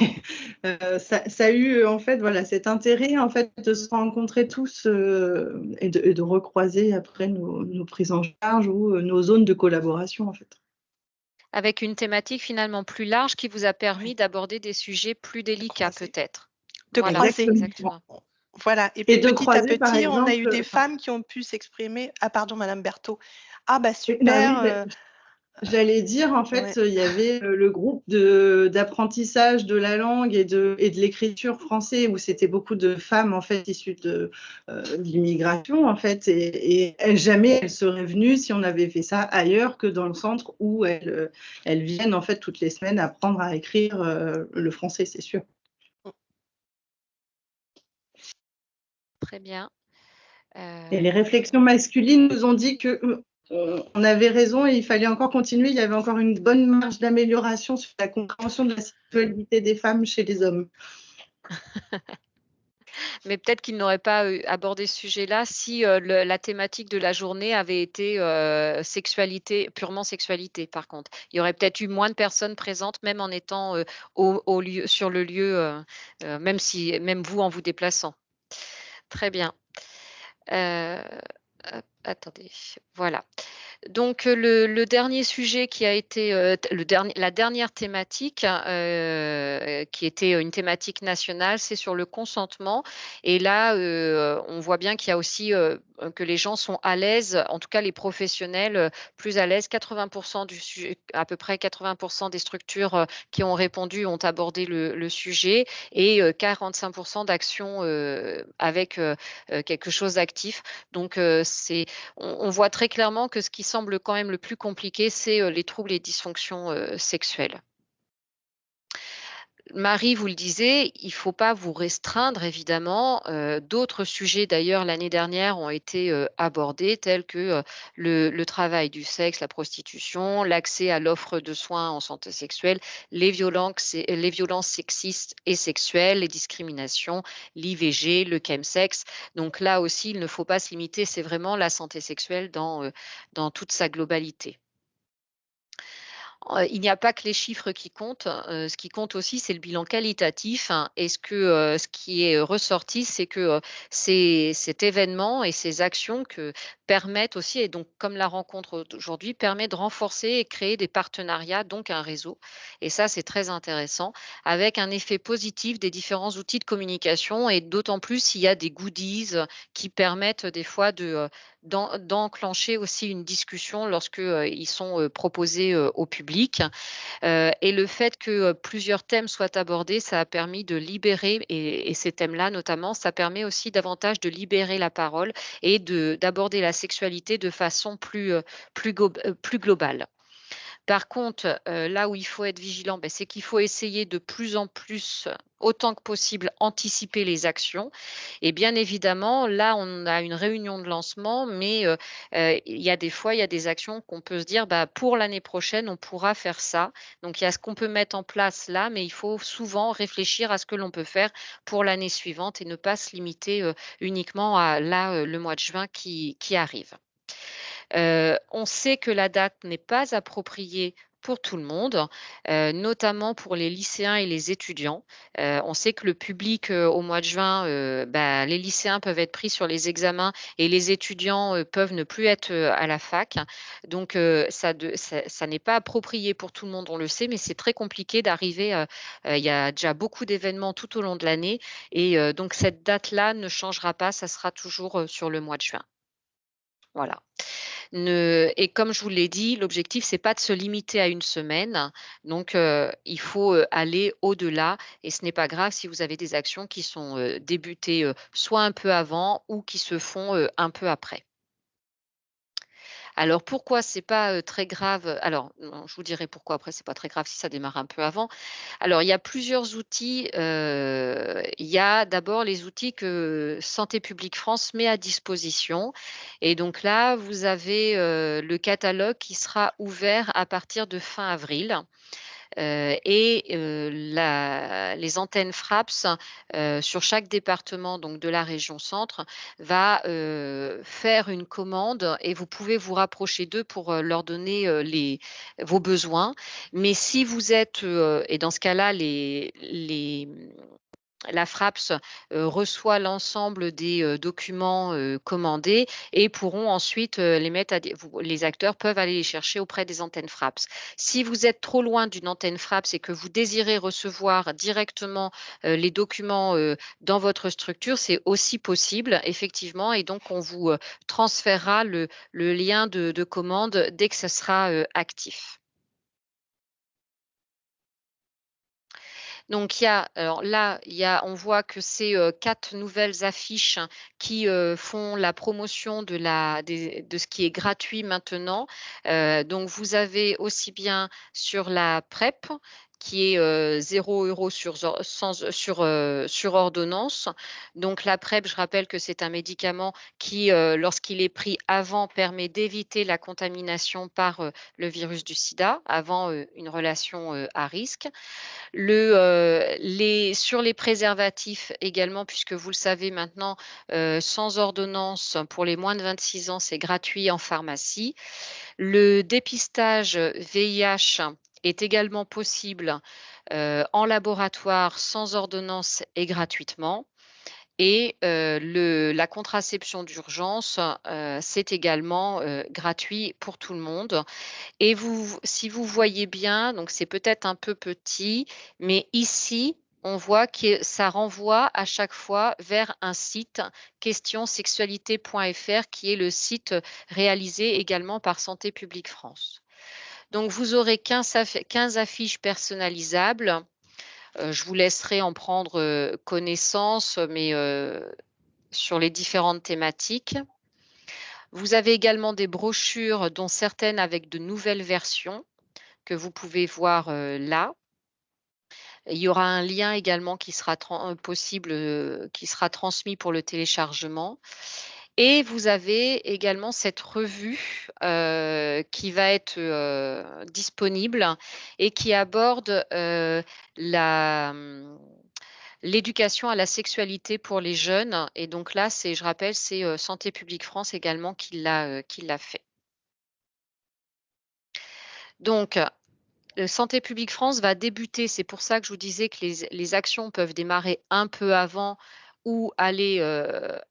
ça a eu en fait cet intérêt en fait de se rencontrer tous et de recroiser après nos prises en charge ou nos zones de collaboration en fait.
Avec une thématique finalement plus large qui vous a permis d'aborder des sujets plus délicats peut-être.
Voilà, croiser. Exactement. Voilà, et puis petit à petit, on a eu des femmes qui ont pu s'exprimer. Ah pardon, Madame Berthaud. Ah bah super.
J'allais dire, en fait, il y avait le groupe d'apprentissage de la langue et de l'écriture français, où c'était beaucoup de femmes, en fait, issues de l'immigration, en fait, et jamais elles seraient venues si on avait fait ça ailleurs que dans le centre où elles viennent, en fait, toutes les semaines apprendre à écrire le français, c'est sûr.
Très bien.
Et les réflexions masculines nous ont dit que on avait raison et il fallait encore continuer. Il y avait encore une bonne marge d'amélioration sur la compréhension de la sexualité des femmes chez les hommes.
Mais peut-être qu'ils n'auraient pas abordé ce sujet-là si la thématique de la journée avait été sexualité, purement sexualité, par contre. Il y aurait peut-être eu moins de personnes présentes, même en étant sur le lieu, même vous en vous déplaçant. Très bien. Hop, attendez, voilà. Donc le dernier sujet qui a été la dernière thématique qui était une thématique nationale, c'est sur le consentement. Et là, on voit bien qu'il y a aussi que les gens sont à l'aise, en tout cas les professionnels plus à l'aise. 80% du sujet, à peu près 80% des structures qui ont répondu ont abordé le sujet et 45% d'actions avec quelque chose d'actif. Donc on voit très clairement que ce qui semble quand même le plus compliqué, c'est les troubles et dysfonctions sexuelles. Marie, vous le disiez, il ne faut pas vous restreindre, évidemment. D'autres sujets, d'ailleurs, l'année dernière, ont été abordés, tels que le travail du sexe, la prostitution, l'accès à l'offre de soins en santé sexuelle, les violences sexistes et sexuelles, les discriminations, l'IVG, le chemsex. Donc là aussi, il ne faut pas se limiter, c'est vraiment la santé sexuelle dans toute sa globalité. Il n'y a pas que les chiffres qui comptent. Ce qui compte aussi, c'est le bilan qualitatif, hein. Et ce qui est ressorti, c'est que cet événement et ces actions permettent aussi, et donc comme la rencontre d'aujourd'hui, permet de renforcer et créer des partenariats, donc un réseau. Et ça, c'est très intéressant, avec un effet positif des différents outils de communication, et d'autant plus s'il y a des goodies qui permettent des fois d'enclencher aussi une discussion lorsque ils sont proposés au public. Et le fait que plusieurs thèmes soient abordés, ça a permis de libérer, et ces thèmes-là notamment, ça permet aussi davantage de libérer la parole et d'aborder la sexualité de façon plus globale. Par contre, là où il faut être vigilant, c'est qu'il faut essayer de plus en plus, autant que possible, anticiper les actions. Et bien évidemment, là, on a une réunion de lancement, mais il y a des actions qu'on peut se dire, pour l'année prochaine, on pourra faire ça. Donc, il y a ce qu'on peut mettre en place là, mais il faut souvent réfléchir à ce que l'on peut faire pour l'année suivante et ne pas se limiter uniquement à le mois de juin qui arrive. On sait que la date n'est pas appropriée pour tout le monde, notamment pour les lycéens et les étudiants. On sait que le public au mois de juin, les lycéens peuvent être pris sur les examens et les étudiants peuvent ne plus être à la fac. Donc, ça n'est pas approprié pour tout le monde, on le sait, mais c'est très compliqué d'arriver. Il y a déjà beaucoup d'événements tout au long de l'année et donc cette date-là ne changera pas, ça sera toujours sur le mois de juin. Voilà. Et comme je vous l'ai dit, l'objectif, c'est pas de se limiter à une semaine. Donc, il faut aller au-delà et ce n'est pas grave si vous avez des actions qui sont débutées soit un peu avant ou qui se font un peu après. Alors pourquoi c'est pas très grave? Alors, non, je vous dirai pourquoi après c'est pas très grave si ça démarre un peu avant. Alors, il y a plusieurs outils. Il y a d'abord les outils que Santé publique France met à disposition. Et donc là, vous avez le catalogue qui sera ouvert à partir de fin avril. Et les antennes FRAPS sur chaque département donc de la région centre va faire une commande et vous pouvez vous rapprocher d'eux pour leur donner vos besoins. Mais si vous êtes, et dans ce cas-là, la FRAPS reçoit l'ensemble des documents commandés et pourront ensuite les mettre les acteurs peuvent aller les chercher auprès des antennes FRAPS. Si vous êtes trop loin d'une antenne FRAPS et que vous désirez recevoir directement les documents dans votre structure, c'est aussi possible, effectivement, et donc on vous transférera le lien de commande dès que ce sera actif. Donc, alors là, on voit que c'est 4 nouvelles affiches qui font la promotion de ce qui est gratuit maintenant. Donc, vous avez aussi bien sur la PrEP, qui est 0 € sur ordonnance. Donc, la PrEP, je rappelle que c'est un médicament qui, lorsqu'il est pris avant, permet d'éviter la contamination par le virus du sida, avant une relation à risque. Sur les préservatifs également, puisque vous le savez maintenant, sans ordonnance pour les moins de 26 ans, c'est gratuit en pharmacie. Le dépistage VIH est également possible en laboratoire sans ordonnance et gratuitement. Et la contraception d'urgence, c'est également gratuit pour tout le monde. Et si vous voyez bien, donc c'est peut-être un peu petit, mais ici, on voit que ça renvoie à chaque fois vers un site questionsexualité.fr qui est le site réalisé également par Santé publique France. Donc, vous aurez 15 affiches personnalisables. Je vous laisserai en prendre connaissance, mais sur les différentes thématiques. Vous avez également des brochures, dont certaines avec de nouvelles versions que vous pouvez voir là. Il y aura un lien également qui sera qui sera transmis pour le téléchargement. Et vous avez également cette revue qui va être disponible et qui aborde l'éducation à la sexualité pour les jeunes. Et donc là, je rappelle, c'est Santé publique France également qui l'a fait. Donc, Santé publique France va débuter, c'est pour ça que je vous disais que les actions peuvent démarrer un peu avant ou aller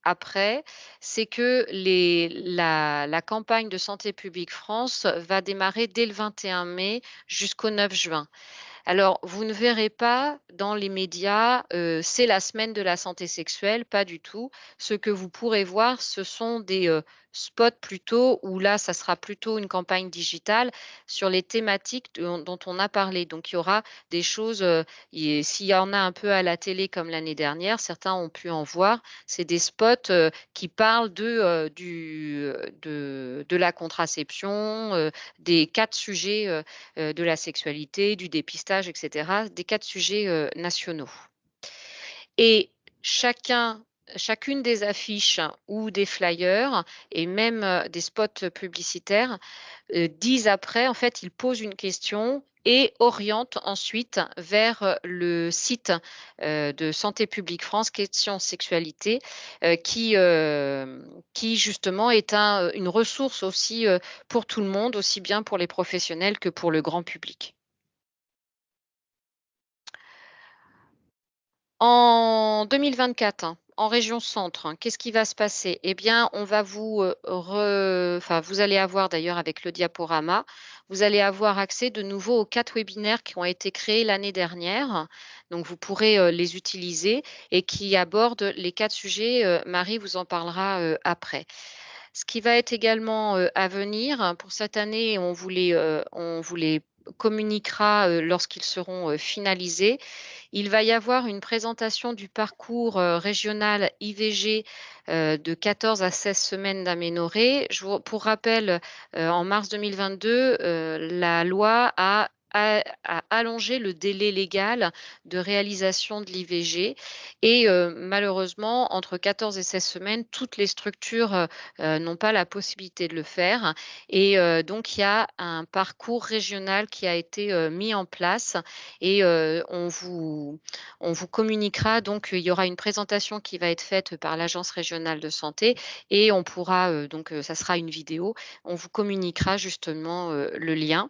après, c'est que la campagne de Santé publique France va démarrer dès le 21 mai jusqu'au 9 juin. Alors, vous ne verrez pas dans les médias, c'est la semaine de la santé sexuelle, pas du tout. Ce que vous pourrez voir, ce sont des spots plutôt, où là, ça sera plutôt une campagne digitale sur les thématiques dont on a parlé. Donc, il y aura des choses, s'il y en a un peu à la télé comme l'année dernière, certains ont pu en voir, c'est des spots qui parlent de la contraception, des 4 sujets de la sexualité, du dépistage, etc., des 4 sujets nationaux. Et chacune des affiches ou des flyers et même des spots publicitaires disent après, en fait, ils posent une question et orientent ensuite vers le site de Santé publique France, Questions Sexualité, qui justement est une ressource aussi pour tout le monde, aussi bien pour les professionnels que pour le grand public. En 2024, en région centre, qu'est-ce qui va se passer? Eh bien, on va vous allez avoir d'ailleurs avec le diaporama, vous allez avoir accès de nouveau aux 4 webinaires qui ont été créés l'année dernière. Donc, vous pourrez les utiliser et qui abordent les 4 sujets. Marie vous en parlera après. Ce qui va être également à venir pour cette année, on vous les communiquera lorsqu'ils seront finalisés. Il va y avoir une présentation du parcours régional IVG de 14 à 16 semaines d'aménorrhée. Pour rappel, en mars 2022, la loi a allongé le délai légal de réalisation de l'IVG et malheureusement, entre 14 et 16 semaines, toutes les structures n'ont pas la possibilité de le faire et donc il y a un parcours régional qui a été mis en place et on vous communiquera. Donc il y aura une présentation qui va être faite par l'Agence régionale de santé et on pourra ça sera une vidéo, on vous communiquera justement le lien.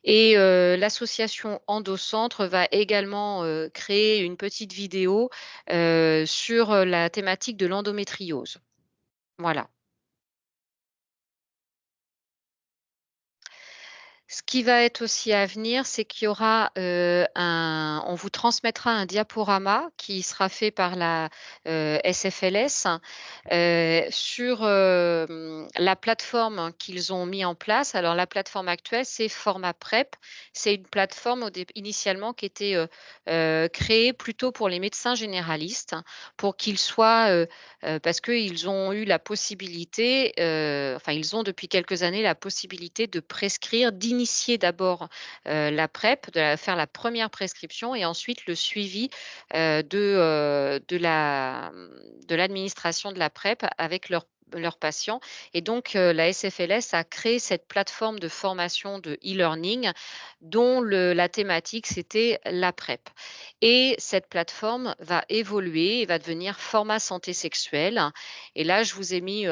Et l'association Endocentre va également créer une petite vidéo sur la thématique de l'endométriose. Voilà. Ce qui va être aussi à venir, c'est qu'il y aura on vous transmettra un diaporama qui sera fait par la SFLS sur la plateforme qu'ils ont mis en place. Alors, la plateforme actuelle, c'est Format Prep. C'est une plateforme initialement qui était créée plutôt pour les médecins généralistes, pour qu'ils soient, parce qu'ils ont eu la possibilité, enfin, ils ont depuis quelques années la possibilité de prescrire, d'initier d'abord la PrEP, faire la première prescription et ensuite le suivi de l'administration de la PrEP avec leurs patients. Et donc, la SFLS a créé cette plateforme de formation de e-learning dont la thématique, c'était la PrEP. Et cette plateforme va évoluer et va devenir format santé sexuelle. Et là, je vous ai mis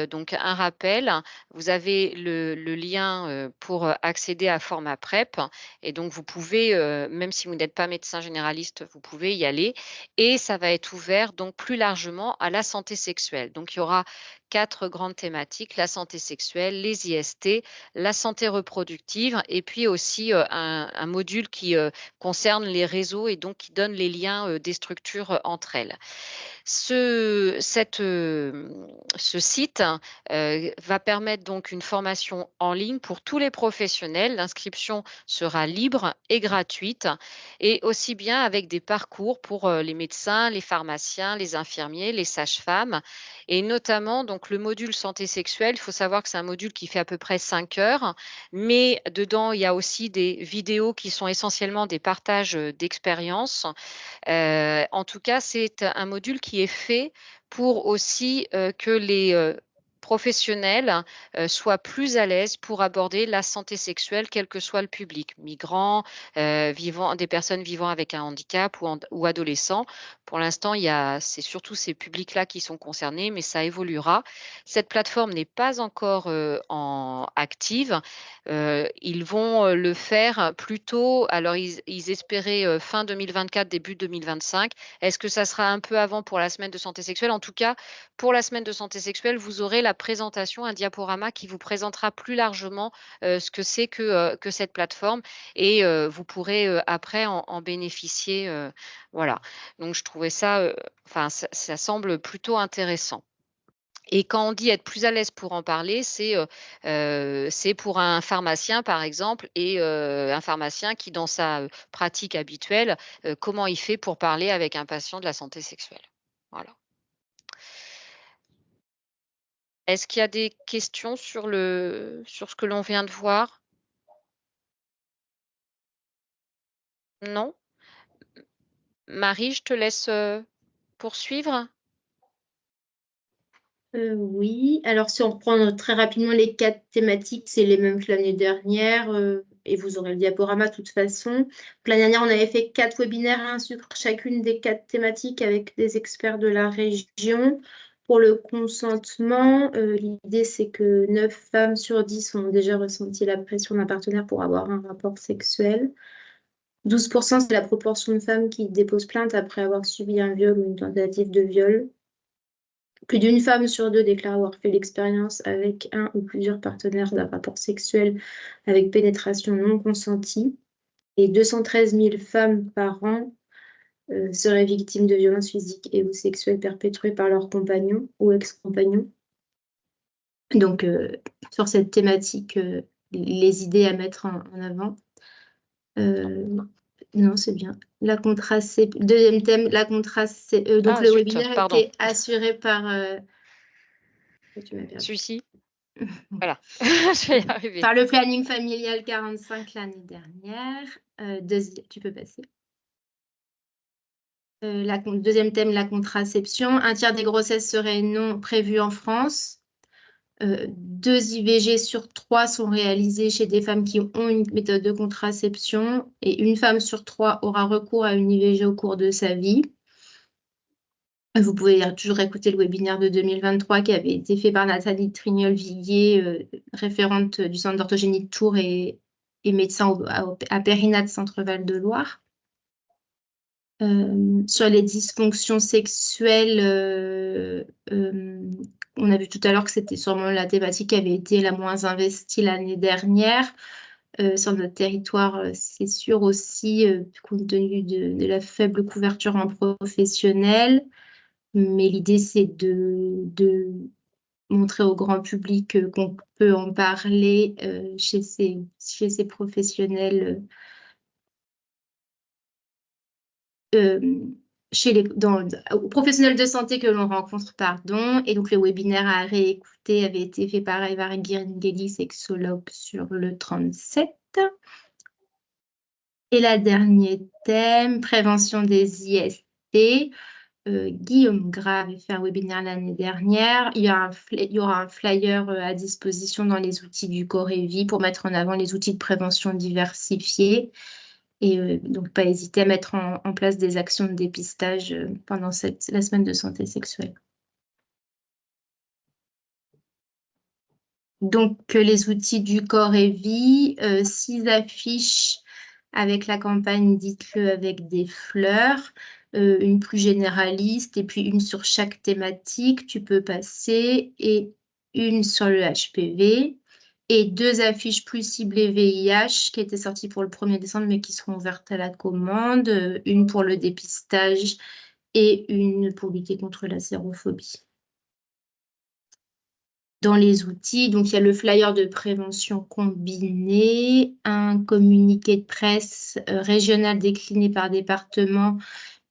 donc un rappel. Vous avez le lien pour accéder à format PrEP. Et donc, vous pouvez, même si vous n'êtes pas médecin généraliste, vous pouvez y aller. Et ça va être ouvert donc plus largement à la santé sexuelle. Donc, il y aura 4 grandes thématiques: la santé sexuelle, les IST, la santé reproductive et puis aussi un module qui concerne les réseaux et donc qui donne les liens des structures entre elles. Ce site va permettre donc une formation en ligne pour tous les professionnels. L'inscription sera libre et gratuite et aussi bien avec des parcours pour les médecins, les pharmaciens, les infirmiers, les sages-femmes et notamment donc le module santé sexuelle. Il faut savoir que c'est un module qui fait à peu près 5 heures, mais dedans, il y a aussi des vidéos qui sont essentiellement des partages d'expériences. En tout cas, c'est un module qui est fait pour aussi que les professionnels soient plus à l'aise pour aborder la santé sexuelle, quel que soit le public, migrants, des personnes vivant avec un handicap ou adolescents. Pour l'instant, c'est surtout ces publics-là qui sont concernés, mais ça évoluera. Cette plateforme n'est pas encore active. Ils vont le faire plutôt, alors ils espéraient fin 2024, début 2025. Est-ce que ça sera un peu avant pour la semaine de santé sexuelle? En tout cas, pour la semaine de santé sexuelle, vous aurez la présentation, un diaporama qui vous présentera plus largement ce que c'est que cette plateforme et vous pourrez après en bénéficier. Voilà. Donc, je trouvais ça, ça semble plutôt intéressant. Et quand on dit être plus à l'aise pour en parler, c'est pour un pharmacien, par exemple, et un pharmacien qui, dans sa pratique habituelle, comment il fait pour parler avec un patient de la santé sexuelle. Voilà. Est-ce qu'il y a des questions sur ce que l'on vient de voir? Non? Marie, je te laisse poursuivre.
Oui, alors si on reprend très rapidement les 4 thématiques, c'est les mêmes que l'année dernière et vous aurez le diaporama de toute façon. L'année dernière, on avait fait 4 webinaires sur chacune des 4 thématiques avec des experts de la région. Pour le consentement, l'idée c'est que 9 femmes sur 10 ont déjà ressenti la pression d'un partenaire pour avoir un rapport sexuel. 12%, c'est la proportion de femmes qui déposent plainte après avoir subi un viol ou une tentative de viol. Plus d'une femme sur 2 déclare avoir fait l'expérience avec un ou plusieurs partenaires d'un rapport sexuel avec pénétration non consentie. Et 213 000 femmes par an seraient victimes de violences physiques et ou sexuelles perpétrées par leur compagnon ou ex-compagnon. Donc, sur cette thématique, les idées à mettre en avant. Non, c'est bien. La contraception. Deuxième thème, la contraception. Donc, le webinaire était assuré par. Tu m'as perdu.
Celui-ci. Voilà, je vais y arriver.
Par le planning familial 45 l'année dernière. Tu peux passer. Deuxième thème, la contraception. Un tiers des grossesses seraient non prévues en France. 2 IVG sur 3 sont réalisées chez des femmes qui ont une méthode de contraception et une femme sur 3 aura recours à une IVG au cours de sa vie. Vous pouvez toujours écouter le webinaire de 2023 qui avait été fait par Nathalie Trignol-Viguier, référente du centre d'orthogénie de Tours et et médecin à Périnat Centre-Val de Loire. Sur les dysfonctions sexuelles, on a vu tout à l'heure que c'était sûrement la thématique qui avait été la moins investie l'année dernière. Sur notre territoire, c'est sûr aussi, compte tenu de la faible couverture en professionnel. Mais l'idée, c'est de montrer au grand public qu'on peut en parler chez ces professionnels. Aux professionnels de santé que l'on rencontre, pardon. Et donc, le webinaire à réécouter avait été fait par Eva Guirngeli, sexologue, sur le 37. Et la dernier thème, prévention des IST. Guillaume Gras avait fait un webinaire l'année dernière. Il y aura un flyer à disposition dans les outils du Corévi pour mettre en avant les outils de prévention diversifiés. Et donc, pas hésiter à mettre en place des actions de dépistage pendant la semaine de santé sexuelle. Donc, les outils du Corévi, 6 affiches avec la campagne Dites-le avec des fleurs, une plus généraliste et puis une sur chaque thématique, tu peux passer, et une sur le HPV. Et 2 affiches plus ciblées VIH qui étaient sorties pour le 1er décembre mais qui seront ouvertes à la commande. Une pour le dépistage et une pour lutter contre la sérophobie. Dans les outils, donc il y a le flyer de prévention combiné, un communiqué de presse régional décliné par département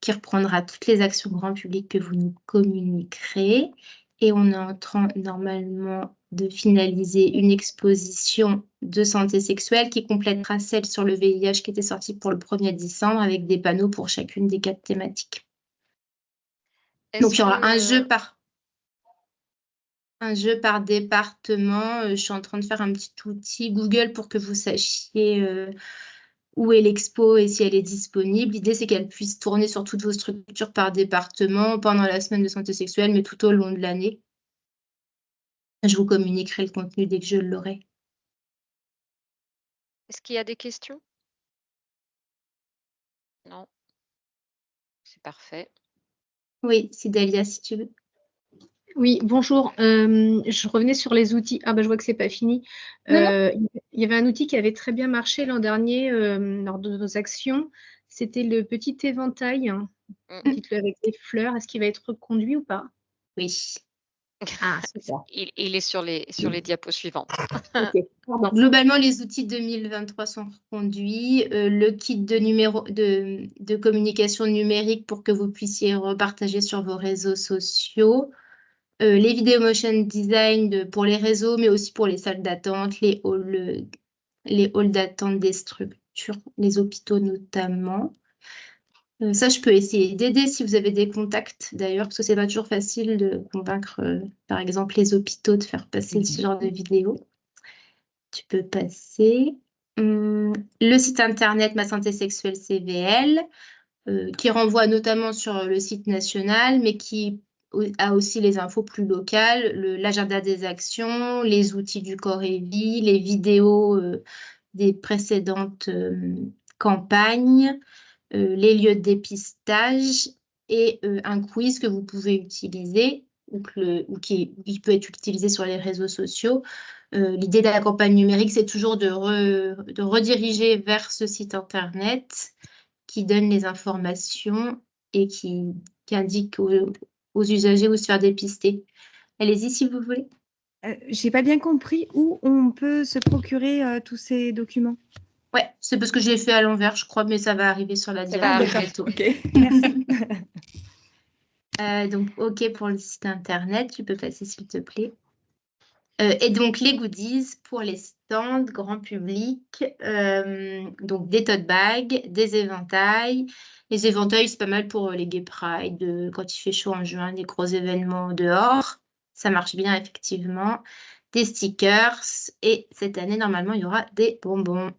qui reprendra toutes les actions grand public que vous nous communiquerez. Et on est en train normalement de finaliser une exposition de santé sexuelle qui complétera celle sur le VIH qui était sortie pour le 1er décembre avec des panneaux pour chacune des 4 thématiques. Donc, il y aura un jeu par département. Je suis en train de faire un petit outil Google pour que vous sachiez où est l'expo et si elle est disponible. L'idée, c'est qu'elle puisse tourner sur toutes vos structures par département pendant la semaine de santé sexuelle, mais tout au long de l'année. Je vous communiquerai le contenu dès que je l'aurai.
Est-ce qu'il y a des questions? Non. C'est parfait.
Oui, Cédalia, si tu veux.
Oui, bonjour. Je revenais sur les outils. Ah, bah, je vois que ce n'est pas fini. Il y avait un outil qui avait très bien marché l'an dernier lors de nos actions. C'était le petit éventail. Dites-le avec des fleurs. Est-ce qu'il va être reconduit ou pas?
Oui.
Ah, super.
Il est sur les diapos suivantes.
Globalement, les outils 2023 sont reconduits. Le kit de communication numérique pour que vous puissiez repartager sur vos réseaux sociaux. Les vidéos motion design pour les réseaux, mais aussi pour les salles d'attente, les halls d'attente des structures, les hôpitaux notamment. Ça, je peux essayer d'aider si vous avez des contacts d'ailleurs, parce que c'est pas toujours facile de convaincre, par exemple, les hôpitaux de faire passer ce genre de vidéos. Tu peux passer. Le site internet Ma Santé Sexuelle CVL, qui renvoie notamment sur le site national, mais qui a aussi les infos plus locales, l'agenda des actions, les outils du Corévi, les vidéos des précédentes campagnes, les lieux de dépistage et un quiz que vous pouvez utiliser ou qui peut être utilisé sur les réseaux sociaux. L'idée de la campagne numérique, c'est toujours de rediriger vers ce site internet qui donne les informations et qui indique aux usagers où se faire dépister. Allez-y si vous voulez.
J'ai pas bien compris où on peut se procurer tous ces documents.
Ouais, c'est parce que j'ai fait à l'envers, je crois, mais ça va arriver sur la diapo bientôt.
Ok, merci.
Donc, OK pour le site internet, tu peux passer s'il te plaît. Et donc, les goodies pour les stands grand public, donc des tote bags, des éventails. Les éventails, c'est pas mal pour les Gay Pride, quand il fait chaud en juin, des gros événements dehors. Ça marche bien, effectivement. Des stickers. Et cette année, normalement, il y aura des bonbons.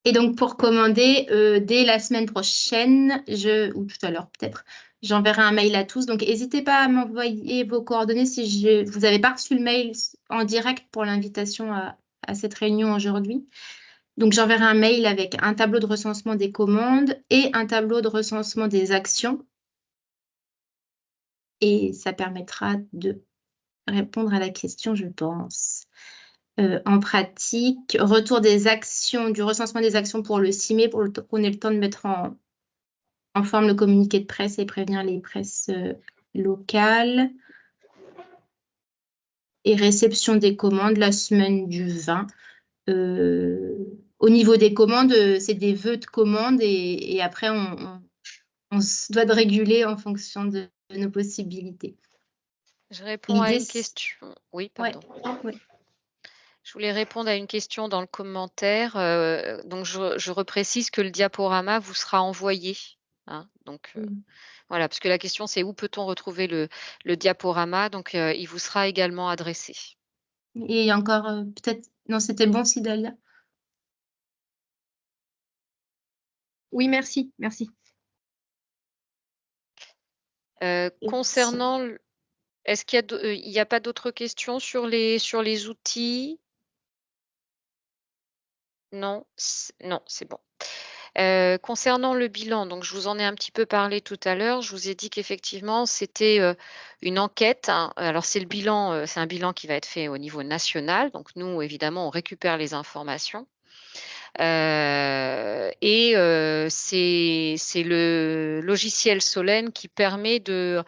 Et donc, pour commander, dès la semaine prochaine, ou tout à l'heure peut-être, j'enverrai un mail à tous. Donc, n'hésitez pas à m'envoyer vos coordonnées si vous n'avez pas reçu le mail en direct pour l'invitation à à cette réunion aujourd'hui. Donc, j'enverrai un mail avec un tableau de recensement des commandes et un tableau de recensement des actions. Et ça permettra de répondre à la question, je pense. En pratique, retour des actions, du recensement des actions pour le 6 mai, pour qu'on ait le temps de mettre en forme le communiqué de presse et prévenir les presses locales. Et réception des commandes la semaine du 20. Au niveau des commandes, c'est des vœux de commandes et après, on se doit de réguler en fonction de nos possibilités.
Je réponds à
L'idée,
une question. Oui,
Ouais,
pardon.
ouais.
Je voulais répondre à une question dans le commentaire. Donc, je reprécise que le diaporama vous sera envoyé. Hein, donc, voilà, parce que la question, c'est où peut-on retrouver le diaporama? Donc, il vous sera également adressé.
Et il y a encore peut-être... Non, c'était bon, Sidalia.
Oui, merci, merci.
Concernant... Est-ce qu'il y a pas d'autres questions sur les outils? Non, non, c'est bon. Concernant le bilan, donc je vous en ai un petit peu parlé tout à l'heure. Je vous ai dit qu'effectivement, c'était une enquête. Hein. Alors, c'est un bilan qui va être fait au niveau national. Donc, nous, évidemment, on récupère les informations. C'est le logiciel Solène qui permet de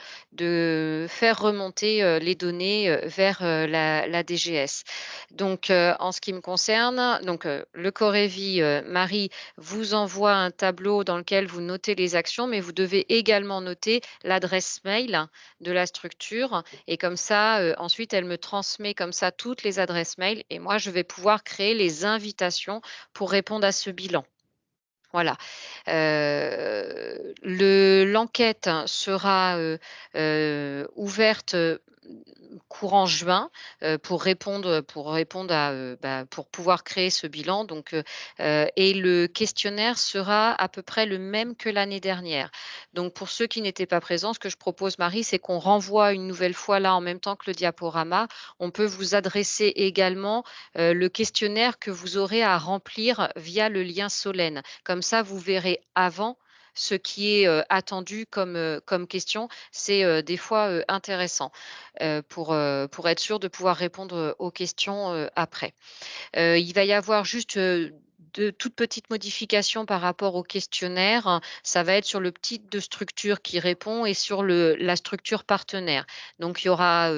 faire remonter les données vers la DGS. Donc, en ce qui me concerne, donc, le Corevi, Marie, vous envoie un tableau dans lequel vous notez les actions, mais vous devez également noter l'adresse mail de la structure. Et comme ça, ensuite, elle me transmet comme ça toutes les adresses mail et moi, je vais pouvoir créer les invitations pour répondre à ce bilan. Voilà. L'enquête sera ouverte courant juin pour répondre pour pouvoir créer ce bilan. Donc, et le questionnaire sera à peu près le même que l'année dernière. Donc, pour ceux qui n'étaient pas présents, ce que je propose, Marie, c'est qu'on renvoie une nouvelle fois là en même temps que le diaporama. On peut vous adresser également le questionnaire que vous aurez à remplir via le lien Solène. Comme ça, vous verrez avant ce qui est attendu comme question. C'est des fois intéressant pour être sûr de pouvoir répondre aux questions après. Il va y avoir juste de toutes petites modifications par rapport au questionnaire. Ça va être sur le type de structure qui répond et sur la structure partenaire. Donc, il y aura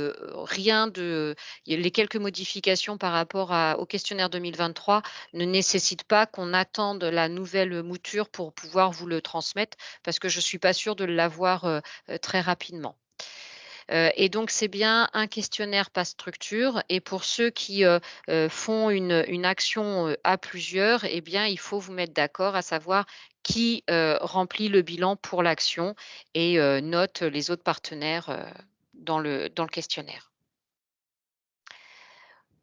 les quelques modifications par rapport au questionnaire 2023 ne nécessitent pas qu'on attende la nouvelle mouture pour pouvoir vous le transmettre parce que je ne suis pas sûre de l'avoir très rapidement. Et donc, c'est bien un questionnaire par structure. Et pour ceux qui font une action à plusieurs, eh bien, il faut vous mettre d'accord à savoir qui remplit le bilan pour l'action et note les autres partenaires dans le questionnaire.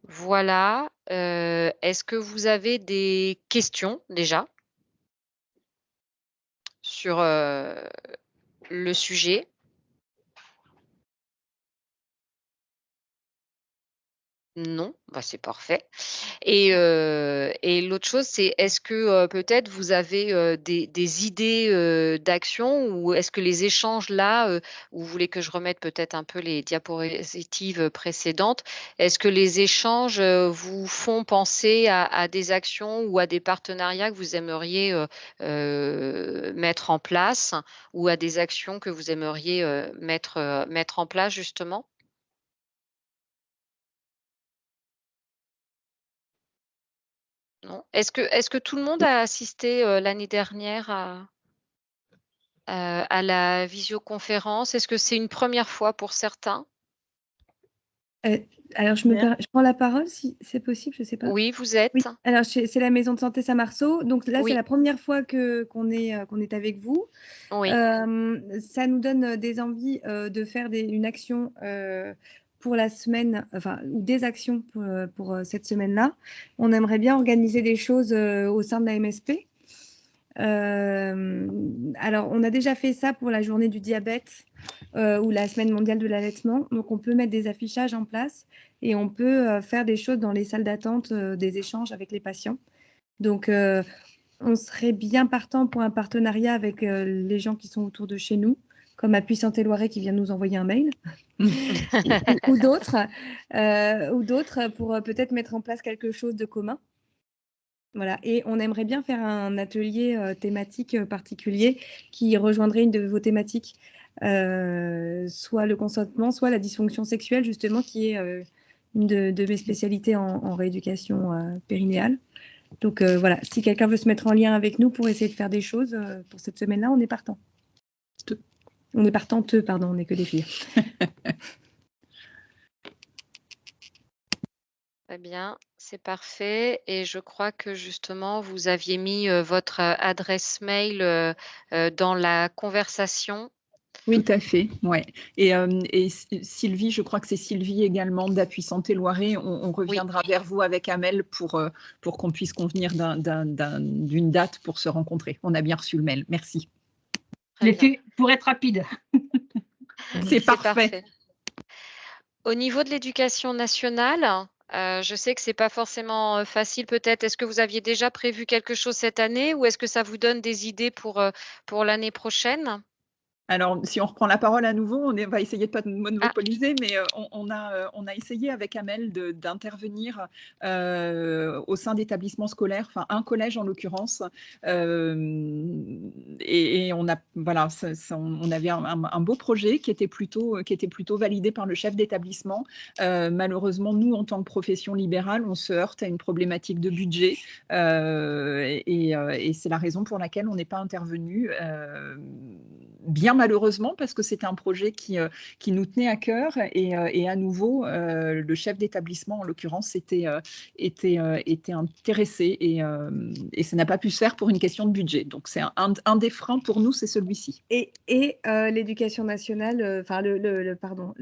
Voilà. Est-ce que vous avez des questions déjà sur le sujet? Non, bah, c'est parfait. Et l'autre chose, c'est est-ce que, peut-être vous avez, des idées, d'action ou est-ce que les échanges là, vous voulez que je remette peut-être un peu les diapositives précédentes? Est-ce que les échanges, vous font penser à des actions ou à des partenariats que vous aimeriez, mettre en place ou à des actions que vous aimeriez, mettre en place justement? Non. Est-ce que tout le monde a assisté, l'année dernière à la visioconférence? Est-ce que c'est une première fois pour certains?
Alors, je prends la parole si c'est possible, je ne sais pas.
Oui, vous êtes?
Oui, alors c'est la maison de santé Saint-Marceau. Donc là, c'est
Oui.
la première fois qu'on est avec vous.
Oui.
Ça nous donne des envies de faire une action pour la semaine, enfin, ou des actions pour cette semaine-là. On aimerait bien organiser des choses au sein de la MSP. Alors, on a déjà fait ça pour la journée du diabète ou la semaine mondiale de l'allaitement. Donc, on peut mettre des affichages en place et on peut faire des choses dans les salles d'attente, des échanges avec les patients. Donc, on serait bien partant pour un partenariat avec les gens qui sont autour de chez nous, comme Appui Santé Loiret qui vient nous envoyer un mail, ou d'autres pour peut-être mettre en place quelque chose de commun. Voilà, et on aimerait bien faire un atelier thématique particulier qui rejoindrait une de vos thématiques, soit le consentement, soit la dysfonction sexuelle, justement, qui est une de mes spécialités en rééducation périnéale. Donc voilà, si quelqu'un veut se mettre en lien avec nous pour essayer de faire des choses pour cette semaine-là, on est partant. On est partanteux, pardon, on n'est que des filles.
Très bien, c'est parfait. Et je crois que justement, vous aviez mis votre adresse mail dans la conversation.
Oui, tout à fait. Ouais. Et Sylvie, je crois que c'est Sylvie également d'Appui Santé Loiret. On reviendra vers vous avec Amel pour qu'on puisse convenir d'une date pour se rencontrer. On a bien reçu le mail. Merci.
Je l'ai fait pour être rapide.
C'est parfait.
Au niveau de l'éducation nationale, je sais que ce n'est pas forcément facile peut-être. Est-ce que vous aviez déjà prévu quelque chose cette année ou est-ce que ça vous donne des idées pour l'année prochaine?
Alors, si on reprend la parole à nouveau, on va essayer de ne pas monopoliser, mais on a essayé avec Amel d'intervenir au sein d'établissements scolaires, enfin un collège en l'occurrence, et on a voilà, on avait un beau projet qui était plutôt validé par le chef d'établissement. Malheureusement, nous en tant que profession libérale, on se heurte à une problématique de budget, et c'est la raison pour laquelle on n'est pas intervenu. Bien malheureusement, parce que c'était un projet qui nous tenait à cœur et à nouveau, le chef d'établissement, en l'occurrence, était intéressé et ça n'a pas pu se faire pour une question de budget. Donc, c'est un des freins pour nous, c'est celui-ci.
Et l'éducation nationale, enfin,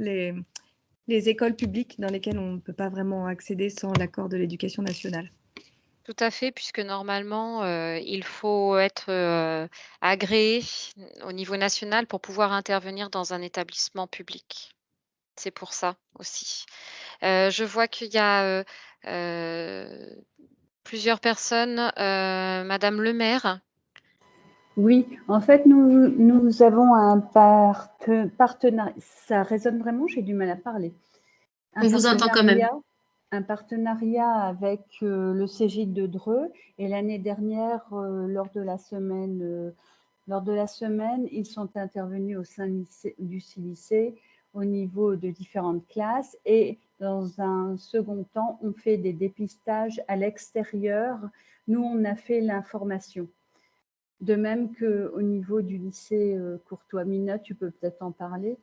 les écoles publiques dans lesquelles on ne peut pas vraiment accéder sans l'accord de l'éducation nationale.
Tout à fait, puisque normalement, il faut être agréé au niveau national pour pouvoir intervenir dans un établissement public. C'est pour ça aussi. Je vois qu'il y a plusieurs personnes. Madame le maire.
Oui, en fait, nous avons un partenariat. Ça résonne vraiment, j'ai du mal à parler.
On vous entend quand même.
Un partenariat avec le CJ de Dreux et l'année dernière, lors de la semaine, ils sont intervenus au sein du lycée au niveau de différentes classes et dans un second temps, on fait des dépistages à l'extérieur. Nous, on a fait l'information. De même qu'au niveau du lycée Courtois-Minot, tu peux peut-être en parler.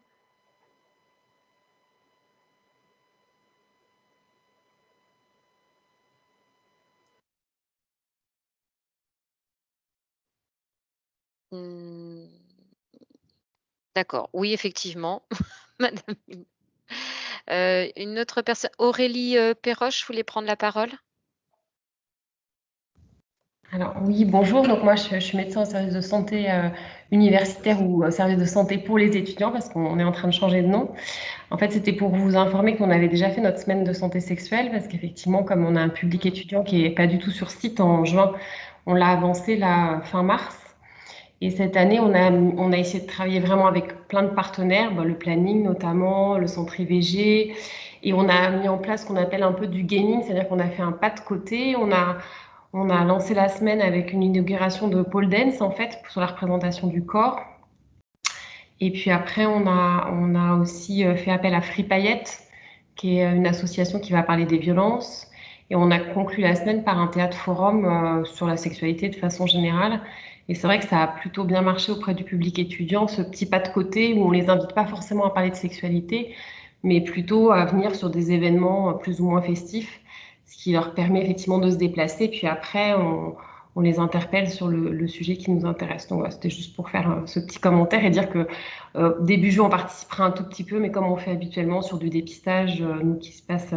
D'accord, oui, effectivement, madame. Une autre personne, Aurélie Perroche, voulait prendre la parole?
Alors oui, bonjour. Donc moi, je suis médecin au service de santé universitaire ou au service de santé pour les étudiants parce qu'on est en train de changer de nom. En fait, c'était pour vous informer qu'on avait déjà fait notre semaine de santé sexuelle parce qu'effectivement, comme on a un public étudiant qui n'est pas du tout sur site en juin, on l'a avancé là fin mars. Et cette année, on a essayé de travailler vraiment avec plein de partenaires, le planning notamment, le centre IVG, et on a mis en place ce qu'on appelle un peu du gaming, c'est-à-dire qu'on a fait un pas de côté, on a lancé la semaine avec une inauguration de pole dance en fait sur la représentation du corps. Et puis après, on a aussi fait appel à Free Paillettes, qui est une association qui va parler des violences. Et on a conclu la semaine par un théâtre forum sur la sexualité de façon générale. Et c'est vrai que ça a plutôt bien marché auprès du public étudiant, ce petit pas de côté où on les invite pas forcément à parler de sexualité, mais plutôt à venir sur des événements plus ou moins festifs, ce qui leur permet effectivement de se déplacer. Puis après, on les interpelle sur le sujet qui nous intéresse. Donc voilà, c'était juste pour faire ce petit commentaire et dire que début juin, on participera un tout petit peu, mais comme on fait habituellement sur du dépistage, nous qui se passe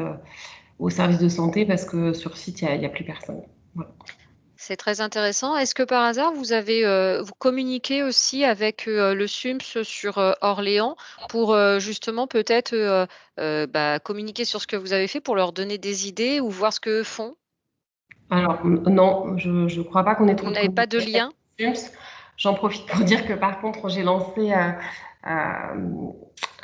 au service de santé, parce que sur site, il n'y a plus personne. Voilà.
C'est très intéressant. Est-ce que par hasard, vous communiquez aussi avec le SUMS sur Orléans pour justement peut-être communiquer sur ce que vous avez fait pour leur donner des idées ou voir ce qu'eux font?
Alors, non, je ne crois pas qu'on ait trop
Vous n'avez pas de lien?
SUMS. J'en profite pour dire que par contre, j'ai lancé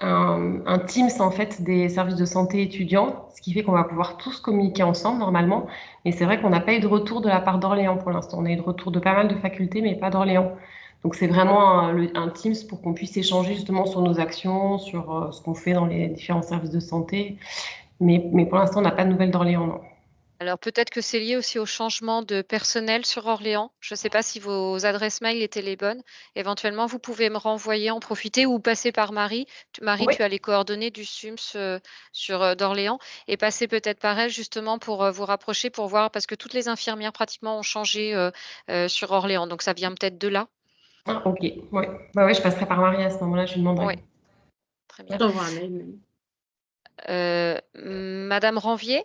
un Teams en fait des services de santé étudiants, ce qui fait qu'on va pouvoir tous communiquer ensemble normalement. Mais c'est vrai qu'on n'a pas eu de retour de la part d'Orléans pour l'instant. On a eu de retour de pas mal de facultés, mais pas d'Orléans. Donc c'est vraiment un Teams pour qu'on puisse échanger justement sur nos actions, sur ce qu'on fait dans les différents services de santé. Mais pour l'instant, on n'a pas de nouvelles d'Orléans, non.
Alors peut-être que c'est lié aussi au changement de personnel sur Orléans. Je ne sais pas si vos adresses mail étaient les bonnes. Éventuellement, vous pouvez me renvoyer, en profiter ou passer par Marie. Marie,
Oui.
tu as les coordonnées du SUMS d'Orléans et passer peut-être par elle justement pour vous rapprocher, pour voir, parce que toutes les infirmières pratiquement ont changé sur Orléans. Donc ça vient peut-être de là.
Ah, ok, oui. Bah ouais, je passerai par Marie à ce moment-là, je lui demanderai.
Oui, très bien.
Je t'envoie un mail.
Madame Ranvier?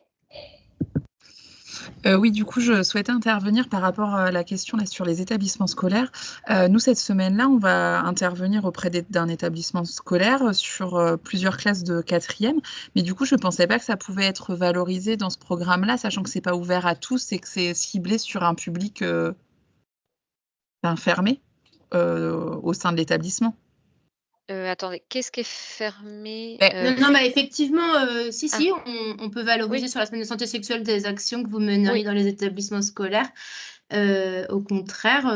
Oui, du coup, je souhaitais intervenir par rapport à la question là, sur les établissements scolaires. Nous, cette semaine-là, on va intervenir auprès d'un établissement scolaire sur plusieurs classes de 4e. Mais du coup, je ne pensais pas que ça pouvait être valorisé dans ce programme-là, sachant que ce n'est pas ouvert à tous et que c'est ciblé sur un public fermé au sein de l'établissement.
Attendez, qu'est-ce qui est fermé?
Non, mais effectivement, si,
Ah.
on peut valoriser
Oui.
sur la semaine de santé sexuelle des actions que vous meneriez dans les établissements scolaires. Au contraire,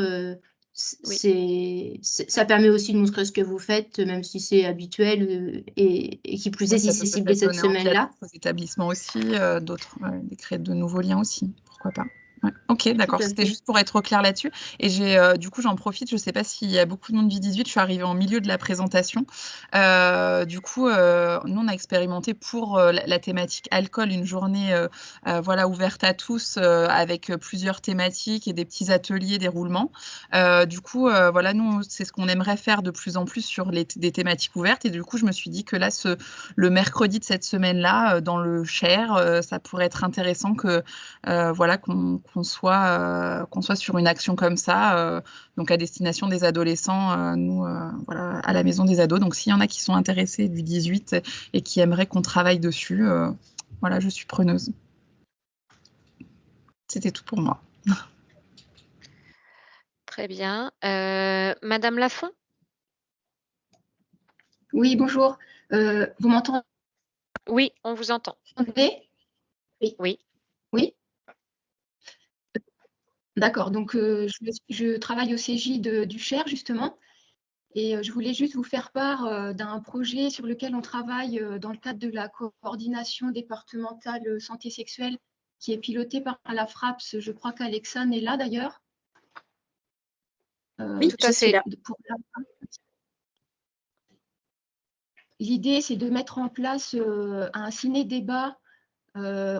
ça permet aussi de montrer ce que vous faites, même si c'est habituel, et qui plus est,
Oui,
si
ça
c'est
peut
ciblé
peut-être
cette
donner envie à
semaine-là.
d'autres établissements aussi, de créer de nouveaux liens aussi, pourquoi pas. Ouais. Ok, d'accord, c'était juste pour être au clair là-dessus. Et du coup, j'en profite, je ne sais pas s'il y a beaucoup de monde du 18, je suis arrivée en milieu de la présentation. Du coup, nous, on a expérimenté pour la thématique alcool, une journée ouverte à tous avec plusieurs thématiques et des petits ateliers, des roulements. Du coup, nous, c'est ce qu'on aimerait faire de plus en plus sur des thématiques ouvertes. Et du coup, je me suis dit que là, le mercredi de cette semaine-là, dans le Cher, ça pourrait être intéressant qu'on soit sur une action comme ça, donc à destination des adolescents, à la maison des ados. Donc s'il y en a qui sont intéressés du 18 et qui aimeraient qu'on travaille dessus, je suis preneuse. C'était tout pour moi.
Très bien. Madame Lafont?
Oui, bonjour. Vous m'entendez?
Oui, on vous entend.
Oui.
Oui.
Oui. D'accord, donc je travaille au CJ du Cher, justement, et je voulais juste vous faire part d'un projet sur lequel on travaille dans le cadre de la coordination départementale santé sexuelle qui est pilotée par la FRAPS. Je crois qu'Alexane est là d'ailleurs.
Oui, tout à fait.
L'idée, c'est de mettre en place un ciné-débat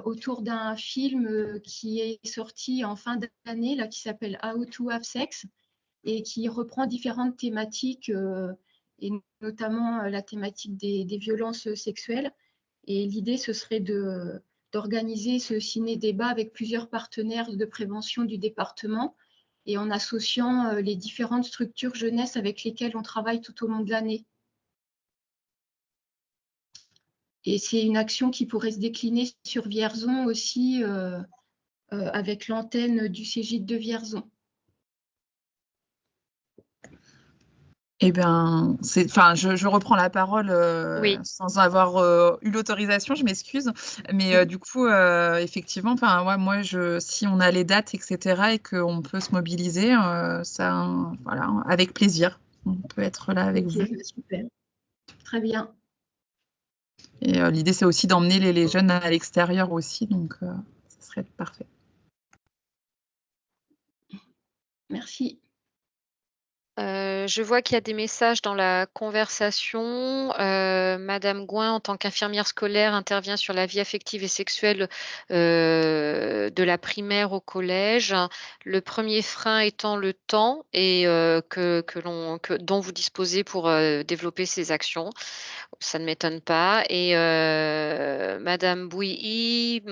autour d'un film qui est sorti en fin d'année, là, qui s'appelle How to Have Sex, et qui reprend différentes thématiques, et notamment la thématique des violences sexuelles. Et l'idée, ce serait d'organiser ce ciné-débat avec plusieurs partenaires de prévention du département et en associant les différentes structures jeunesse avec lesquelles on travaille tout au long de l'année. Et c'est une action qui pourrait se décliner sur Vierzon aussi, avec l'antenne du CJ de Vierzon.
Eh bien, je reprends la parole sans avoir eu l'autorisation, je m'excuse. Mais du coup, effectivement, moi, si on a les dates, etc., et qu'on peut se mobiliser, avec plaisir. On peut être là avec vous.
Super. Très bien.
Et l'idée, c'est aussi d'emmener les jeunes à l'extérieur aussi, donc ce serait parfait.
Merci.
Je vois qu'il y a des messages dans la conversation. Madame Gouin, en tant qu'infirmière scolaire, intervient sur la vie affective et sexuelle de la primaire au collège. Le premier frein étant le temps et dont vous disposez pour développer ces actions. Ça ne m'étonne pas. Et Madame Bouilly,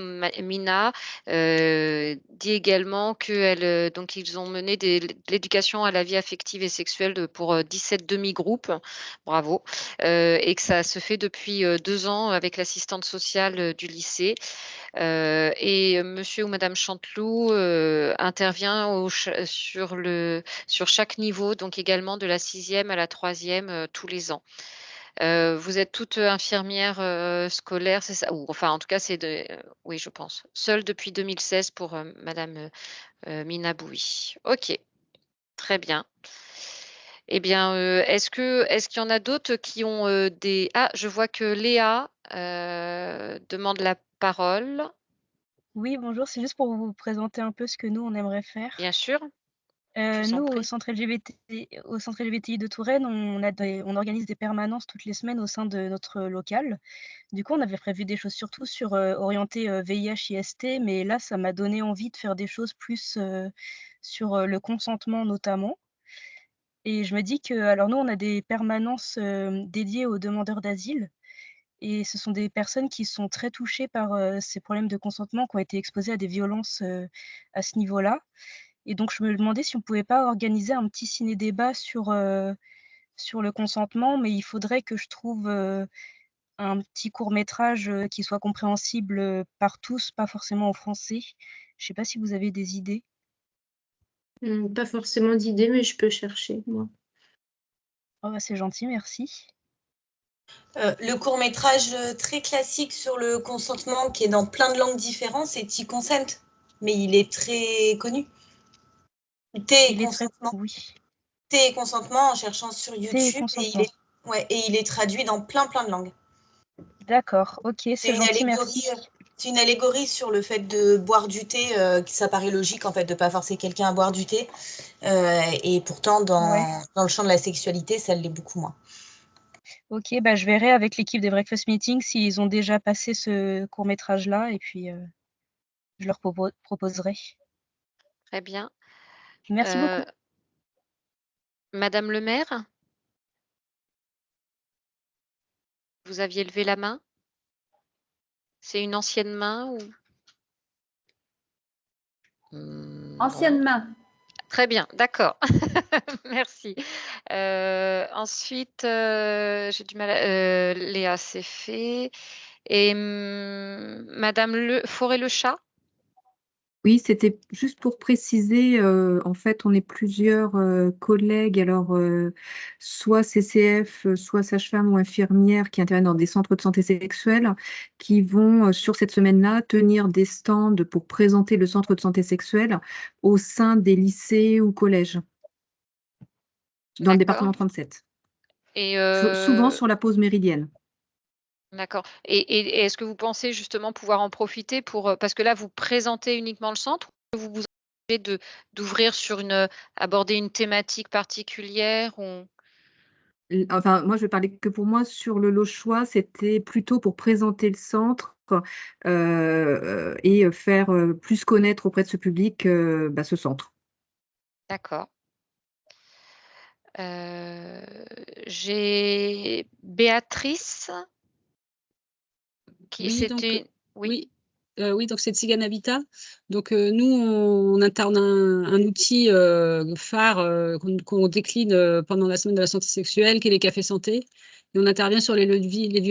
Mina, dit également qu'ils ont mené de l'éducation à la vie affective et sexuelle pour 17 demi-groupes. Bravo. Et que ça se fait depuis 2 ans avec l'assistante sociale du lycée. Et monsieur ou madame Chanteloup intervient sur chaque niveau, donc également de la 6e à la 3e tous les ans. Vous êtes toutes infirmières scolaires, c'est ça? Ou enfin, en tout cas, oui, je pense. Seule depuis 2016 pour madame Mina Bouy. OK, très bien. Eh bien, est-ce qu'il y en a d'autres qui ont des... Ah, je vois que Léa demande la parole.
Oui, bonjour, c'est juste pour vous présenter un peu ce que nous, on aimerait faire.
Bien sûr. Je vous en
Nous, au
prie.
centre LGBTI de Touraine, on organise des permanences toutes les semaines au sein de notre local. Du coup, on avait prévu des choses surtout orientées VIH-IST, mais là, ça m'a donné envie de faire des choses plus sur le consentement notamment. Et je me dis que, alors nous, on a des permanences dédiées aux demandeurs d'asile. Et ce sont des personnes qui sont très touchées par ces problèmes de consentement, qui ont été exposées à des violences à ce niveau-là. Et donc, je me demandais si on ne pouvait pas organiser un petit ciné-débat sur le consentement, mais il faudrait que je trouve un petit court-métrage qui soit compréhensible par tous, pas forcément en français. Je ne sais pas si vous avez des idées.
Pas forcément d'idée, mais je peux chercher, moi.
Oh, bah, c'est gentil, merci.
Le court-métrage très classique sur le consentement qui est dans plein de langues différentes, c'est T-Consent, mais il est très connu. T et consentement.
Oui.
T et consentement en cherchant sur YouTube et il est traduit dans plein de langues.
D'accord, ok, c'est gentil, merci.
C'est une allégorie sur le fait de boire du thé, ça paraît logique en fait de ne pas forcer quelqu'un à boire du thé, et pourtant dans le champ de la sexualité, ça l'est beaucoup moins.
Ok, bah, je verrai avec l'équipe des Breakfast Meetings s'ils ont déjà passé ce court-métrage-là et puis je leur proposerai.
Très bien.
Merci beaucoup.
Madame le maire, vous aviez levé la main? C'est une ancienne main ou...
Ancienne main.
Très bien, d'accord. Merci. Ensuite, j'ai du mal Léa, c'est fait. Et Madame Forêt-le-Chat?
Oui, c'était juste pour préciser, en fait, on est plusieurs collègues, alors soit CCF, soit sages-femmes ou infirmières qui interviennent dans des centres de santé sexuelle, qui vont, sur cette semaine-là, tenir des stands pour présenter le centre de santé sexuelle au sein des lycées ou collèges, dans le département 37.
Et
Souvent sur la pause méridienne.
D'accord. Et est-ce que vous pensez justement pouvoir en profiter pour, parce que là, vous présentez uniquement le centre, ou vous envisagez d'ouvrir aborder une thématique particulière ou...
Enfin, moi, je vais parler que pour moi. Sur le Lochois, c'était plutôt pour présenter le centre et faire plus connaître auprès de ce public ce centre.
D'accord. J'ai Béatrice qui
Oui, donc,
c'était...
oui. Oui, donc c'est Tzigane Habitat. Donc nous, on interne un outil phare qu'on décline pendant la semaine de la santé sexuelle, qui est les cafés santé. Et on intervient sur les lieux de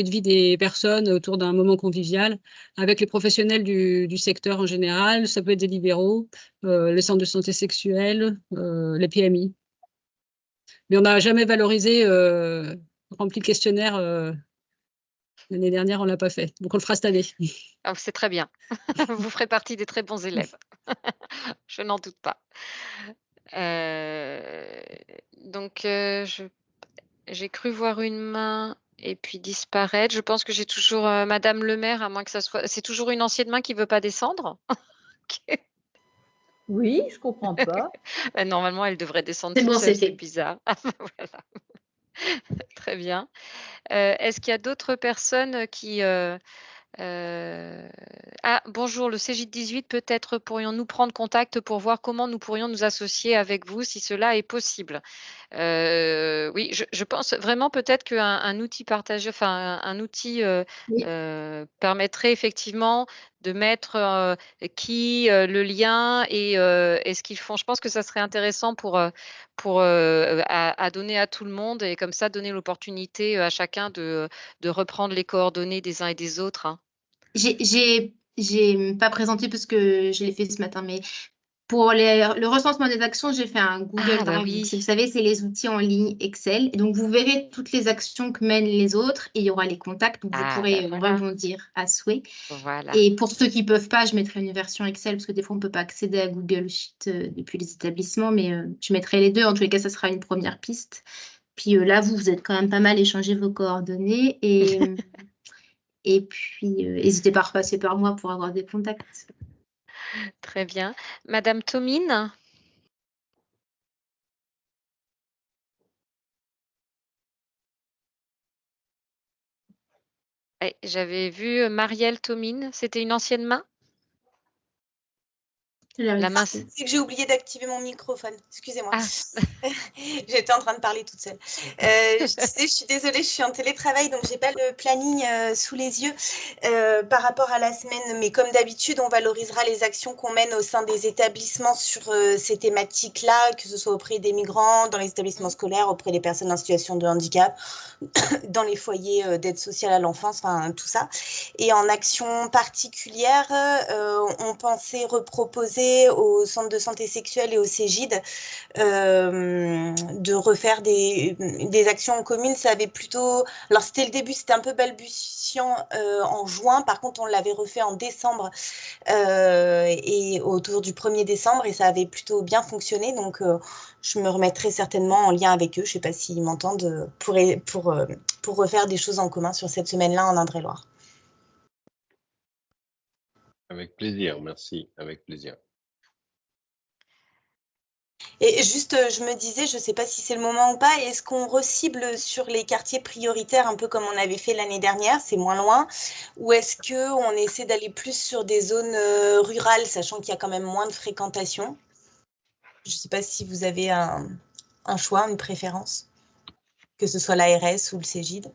vie des personnes autour d'un moment convivial avec les professionnels du secteur en général. Ça peut être des libéraux, les centres de santé sexuelle, les PMI. Mais on n'a jamais valorisé, rempli le questionnaire. L'année dernière, on ne l'a pas fait. Donc, on le fera cette année.
Oh, c'est très bien. Vous ferez partie des très bons élèves. Je n'en doute pas. Donc, j'ai cru voir une main et puis disparaître. Je pense que j'ai toujours Madame le maire, à moins que ça soit... C'est toujours une ancienne main qui ne veut pas descendre? Ok.
Oui, je comprends pas.
Normalement, elle devrait descendre
C'est
toute
bon,
seule,
c'est
c'est
fait.
bizarre. Ah, voilà. Très bien. Est-ce qu'il y a d'autres personnes qui... Ah, bonjour, le CJ18, peut-être pourrions-nous prendre contact pour voir comment nous pourrions nous associer avec vous si cela est possible. Oui, je pense vraiment peut-être qu'un outil partagé, enfin un outil
Oui.
permettrait effectivement de mettre le lien et ce qu'ils font. Je pense que ça serait intéressant à donner à tout le monde et comme ça donner l'opportunité à chacun de reprendre les coordonnées des uns et des autres, hein.
J'ai pas présenté parce que je l'ai fait ce matin, mais pour le recensement des actions, j'ai fait un Google
Ah bah
Drive. Donc,
oui.
vous savez, c'est les outils en ligne Excel. Et donc, vous verrez toutes les actions que mènent les autres et il y aura les contacts. Donc, vous
Ah
pourrez
bah voilà.
rebondir à souhait.
Voilà.
Et pour ceux qui ne peuvent pas, je mettrai une version Excel parce que des fois, on ne peut pas accéder à Google Sheet depuis les établissements. Mais je mettrai les deux. En tous les cas, ça sera une première piste. Puis là, vous êtes quand même pas mal échangé vos coordonnées. Et puis, n'hésitez pas à repasser par moi pour avoir des contacts.
Très bien. Madame Tomine? J'avais vu Marielle Tomine. C'était une ancienne main? La main.
C'est que j'ai oublié d'activer mon microphone. Excusez-moi.
Ah.
J'étais en train de parler toute seule. Je disais, je suis désolée, je suis en télétravail, donc j'ai pas le planning sous les yeux par rapport à la semaine. Mais comme d'habitude, on valorisera les actions qu'on mène au sein des établissements sur ces thématiques-là, que ce soit auprès des migrants, dans les établissements scolaires, auprès des personnes en situation de handicap, dans les foyers d'aide sociale à l'enfance, enfin tout ça. Et en action particulière, on pensait reproposer au centre de santé sexuelle et au CEGID de refaire des actions en commune. Ça avait plutôt... Alors c'était le début, c'était un peu balbutiant en juin. Par contre, on l'avait refait en décembre et autour du 1er décembre et ça avait plutôt bien fonctionné. Donc je me remettrai certainement en lien avec eux. Je ne sais pas s'ils m'entendent pour refaire des choses en commun sur cette semaine-là en Indre-et-Loire.
Avec plaisir, merci, avec plaisir.
Et juste, je me disais, je ne sais pas si c'est le moment ou pas, est-ce qu'on recible sur les quartiers prioritaires, un peu comme on avait fait l'année dernière, c'est moins loin, ou est-ce qu'on essaie d'aller plus sur des zones rurales, sachant qu'il y a quand même moins de fréquentation? Je ne sais pas si vous avez un choix, une préférence, que ce soit l'ARS ou le CEGID.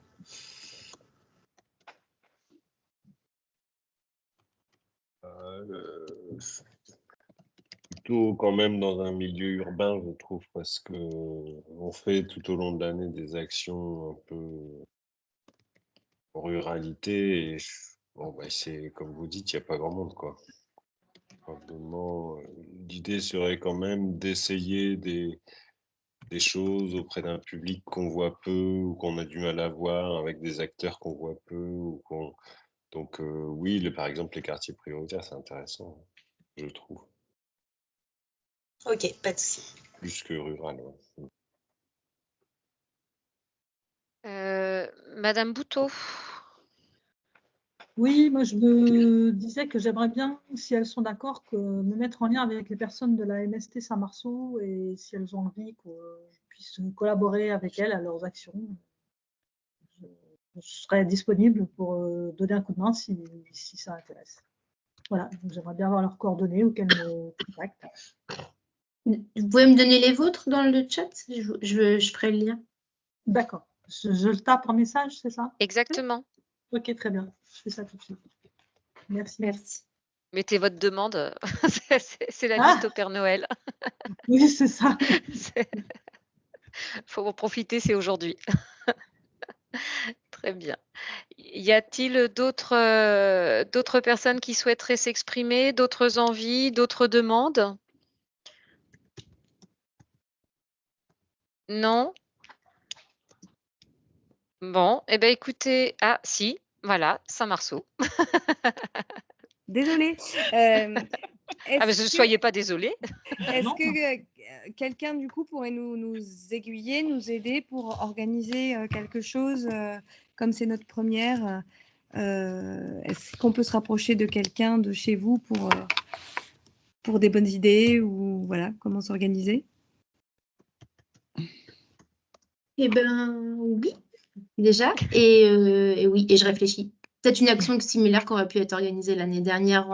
Plutôt quand même dans un milieu urbain, je trouve, parce que on fait tout au long de l'année des actions un peu en ruralité et bon, bah, c'est comme vous dites, il n'y a pas grand monde, quoi. Probablement, l'idée serait quand même d'essayer des choses auprès d'un public qu'on voit peu ou qu'on a du mal à voir, avec des acteurs qu'on voit peu. Donc oui, par exemple, les quartiers prioritaires, c'est intéressant, je trouve.
Ok, pas de souci.
Plus que rural, ouais.
Madame Bouteau.
Oui, moi je me disais que j'aimerais bien, si elles sont d'accord, me mettre en lien avec les personnes de la MST Saint-Marceau et si elles ont envie que je puisse collaborer avec elles à leurs actions. Je serai disponible pour donner un coup de main si ça intéresse. Voilà, j'aimerais bien avoir leurs coordonnées ou qu'elles me contactent.
Vous pouvez me donner les vôtres dans le chat? Je ferai le lien.
D'accord. Je le tape en message, c'est ça?
Exactement.
Ok, très bien. Je fais ça tout de suite. Merci.
Merci.
Mettez votre demande. C'est la liste au Père Noël.
Oui, c'est ça.
Faut en profiter, c'est aujourd'hui. Très bien. Y a-t-il d'autres personnes qui souhaiteraient s'exprimer, d'autres envies, d'autres demandes? Non? Bon, eh bien écoutez, ah si, voilà, Saint-Marceau.
Désolée.
Ah, mais ne soyez pas désolée.
Est-ce que quelqu'un, du coup, pourrait nous aiguiller, nous aider pour organiser quelque chose comme c'est notre première? Est-ce qu'on peut se rapprocher de quelqu'un de chez vous pour pour des bonnes idées ou voilà, comment s'organiser?
Eh ben oui, déjà. Et oui, et je réfléchis. Peut-être une action similaire qui aurait pu être organisée l'année dernière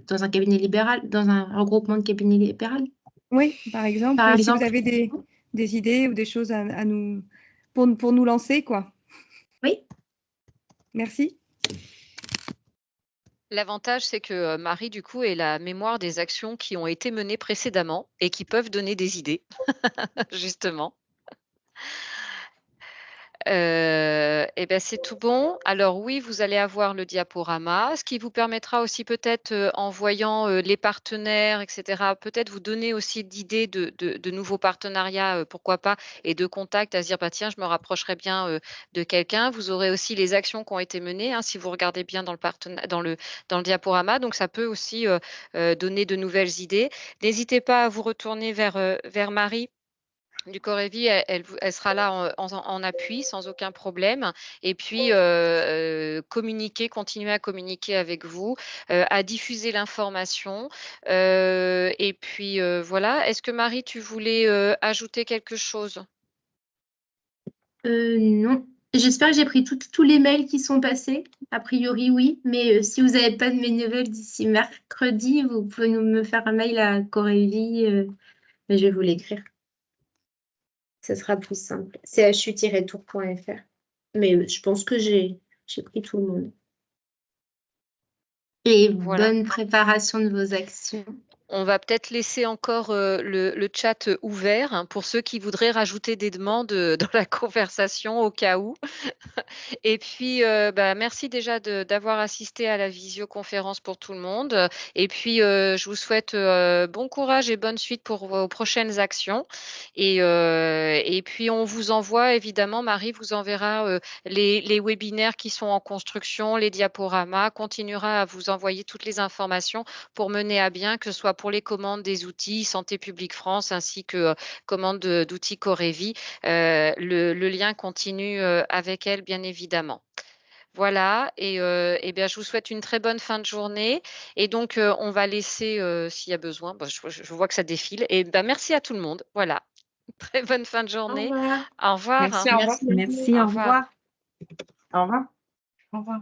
dans un cabinet libéral, dans un regroupement de cabinets libéral.
Oui, par exemple.
Par
Si vous
exemple.
avez des idées ou des choses à nous pour nous lancer, quoi.
Oui.
Merci.
L'avantage, c'est que Marie, du coup, est la mémoire des actions qui ont été menées précédemment et qui peuvent donner des idées, justement. Et ben c'est tout bon. Alors oui, vous allez avoir le diaporama, ce qui vous permettra aussi peut-être, en voyant, les partenaires et cetera, peut-être vous donner aussi d'idées de nouveaux partenariats, pourquoi pas et de contacts à se dire: «Bah tiens, je me rapprocherais bien, de quelqu'un». Vous aurez aussi les actions qui ont été menées, hein, si vous regardez bien dans le diaporama, donc ça peut aussi, donner de nouvelles idées. N'hésitez pas à vous retourner vers Marie du Corévi, elle sera là en appui sans aucun problème et puis, continuer à communiquer avec vous, à diffuser l'information, et puis, voilà. Est-ce que Marie, tu voulais, ajouter quelque chose?
Non. J'espère que j'ai pris tous les mails qui sont passés. A priori, oui. Mais si vous n'avez pas de mes nouvelles d'ici mercredi, vous pouvez me faire un mail à Corévi. Mais je vais vous l'écrire. Ce sera plus simple. chu-tour.fr. Mais je pense que j'ai pris tout le monde. Et
Voilà.
bonne préparation de vos actions.
On va peut-être laisser encore, le chat ouvert, hein, pour ceux qui voudraient rajouter des demandes, dans la conversation au cas où. Et puis, bah, merci déjà d'avoir assisté à la visioconférence pour tout le monde. Et puis, je vous souhaite, bon courage et bonne suite pour vos prochaines actions. Et puis on vous envoie évidemment, Marie vous enverra, les webinaires qui sont en construction, les diaporamas, continuera à vous envoyer toutes les informations pour mener à bien, que ce soit pour les commandes des outils Santé publique France ainsi que, commande d'outils Corévi. Le lien continue, avec elle, bien évidemment. Voilà et bien, je vous souhaite une très bonne fin de journée et donc, on va laisser, s'il y a besoin, bah, je vois que ça défile et bah, merci à tout le monde. Voilà. Très bonne fin de
Au
journée.
revoir.
Au revoir.
Merci, au revoir. Merci, au revoir.
Au revoir.
Au revoir.